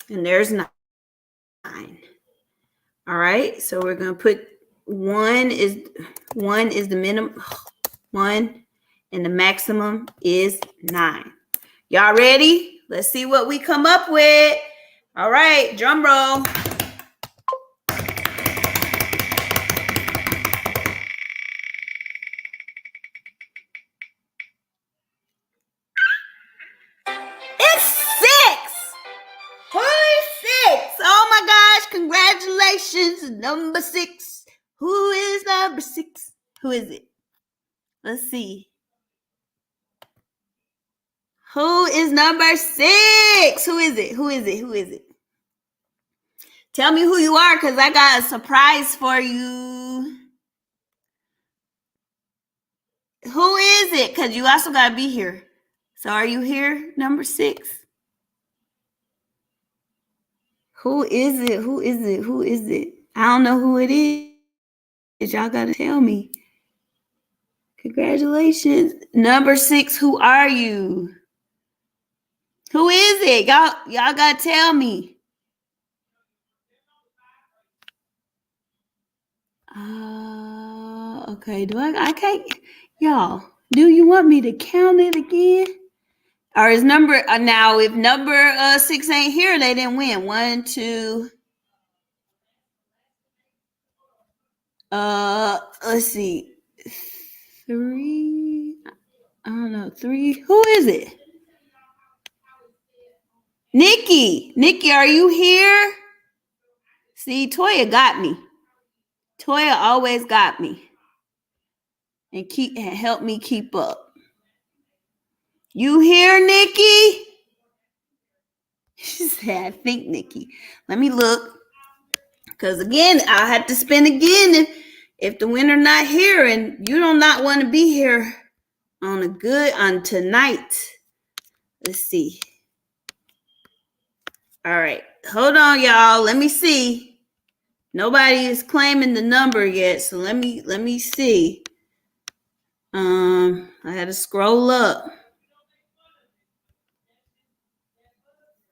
S1: And there's 9. All right, so we're gonna put 1 is the minimum, 1, and the maximum is 9. Y'all ready? Let's see what we come up with. All right, drum roll. It's 6. Who is 6? Oh my gosh, congratulations, number 6. Who is number 6? Who is it? Let's see. Who is number 6? Who is it? Who is it? Who is it? Tell me who you are, because I got a surprise for you. Who is it? Because you also got to be here. So are you here, number 6? Who is it? Who is it? Who is it? I don't know who it is. Y'all got to tell me. Congratulations. Number 6, who are you? Who is it? Y'all got to tell me. Okay. I can't. Y'all, do you want me to count it again? Or is number, now if number 6 ain't here, they didn't win. 1, 2. Let's see. 3. I don't know. 3. Who is it? Nikki. Nikki, are you here? See, Toya got me. Toya always got me. And help me keep up. You here, Nikki? She said, I think, Nikki. Let me look. Because again, I'll have to spin again if the winner not here, and you do not want to be here on tonight. Let's see. All right. Hold on, y'all. Let me see. Nobody is claiming the number yet, so let me see. I had to scroll up.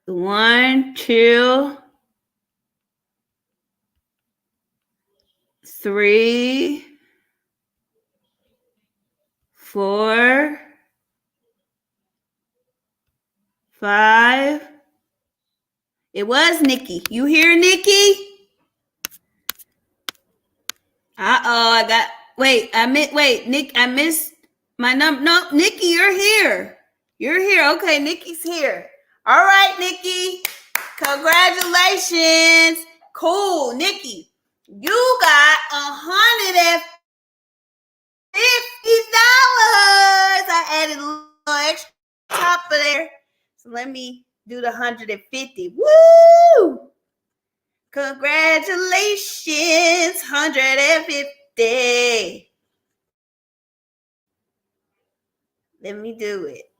S1: 1, 2, 3, 4, 5, It was Nikki. You hear Nikki? Nick, I missed my number. No, Nikki, you're here. You're here. Okay, Nikki's here. All right, Nikki. Congratulations. Cool, Nikki. You got $150. I added a little extra top of there. So let me do the 150. Woo! Congratulations, 150. Let me do it.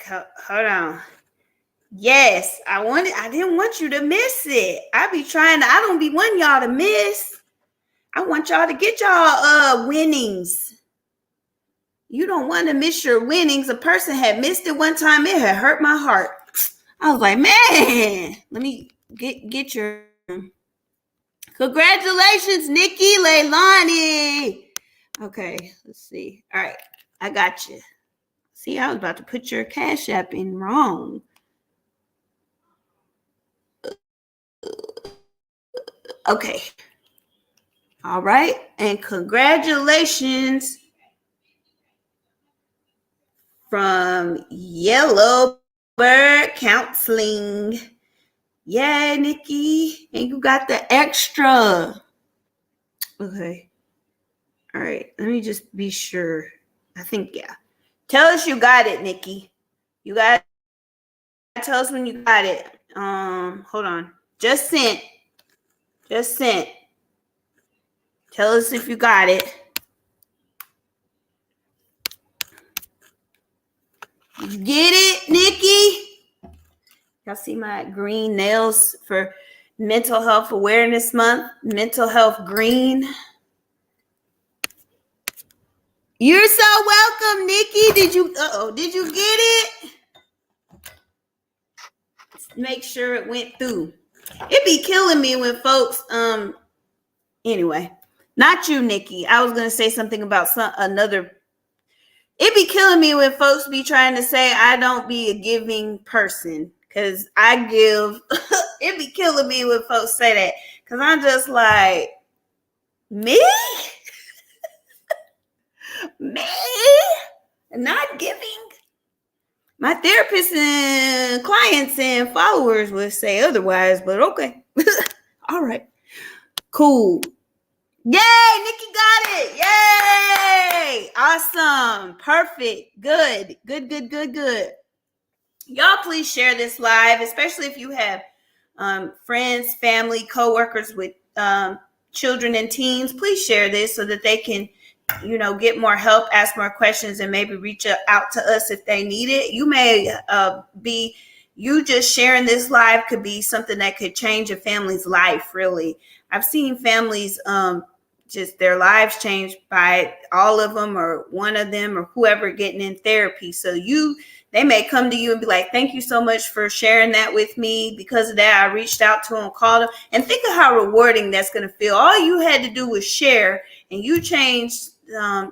S1: Hold on. Yes, I didn't want you to miss it. I don't be wanting y'all to miss. I want y'all to get y'all winnings. You don't want to miss your winnings. A person had missed it one time. It had hurt my heart. I was like, man, let me get your congratulations, Nikki Leilani. Okay, let's see. All right, I got you. See, I was about to put your Cash App in wrong. Okay. All right, and congratulations from Yellow Bird Counseling. Yeah, Nikki, and you got the extra. Okay. All right, let me just be sure. I think, yeah. Tell us you got it, Nikki. You got it. Tell us when you got it. Hold on. Just sent. Tell us if you got it. You get it, Nikki? Y'all see my green nails for Mental Health Awareness Month? Mental Health Green. You're so welcome, Nikki. Did you get it? Make sure it went through. It be killing me when folks, anyway, not you, Nikki. I was gonna say something about another. It be killing me when folks be trying to say I don't be a giving person because I give. It be killing me when folks say that because I'm just like, me? Me? Not giving? My therapists and clients and followers would say otherwise, but okay. All right. Cool. Yay, Nikki got it. Yay. Awesome. Perfect. Good. Y'all please share this live, especially if you have friends, family, coworkers with children and teens. Please share this so that they can get more help, ask more questions, and maybe reach out to us if they need it. You may you just sharing this live could be something that could change a family's life, really. I've seen families just their lives changed by all of them or one of them or whoever getting in therapy. So they may come to you and be like, thank you so much for sharing that with me. Because of that, I reached out to them, called them, and think of how rewarding that's going to feel. All you had to do was share, and you changed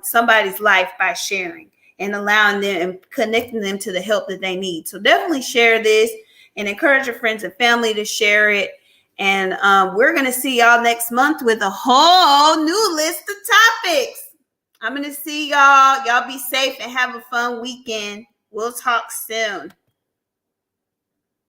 S1: somebody's life by sharing and allowing them and connecting them to the help that they need. So definitely share this and encourage your friends and family to share it. And we're going to see y'all next month with a whole new list of topics. I'm going to see y'all. Y'all be safe and have a fun weekend. We'll talk soon.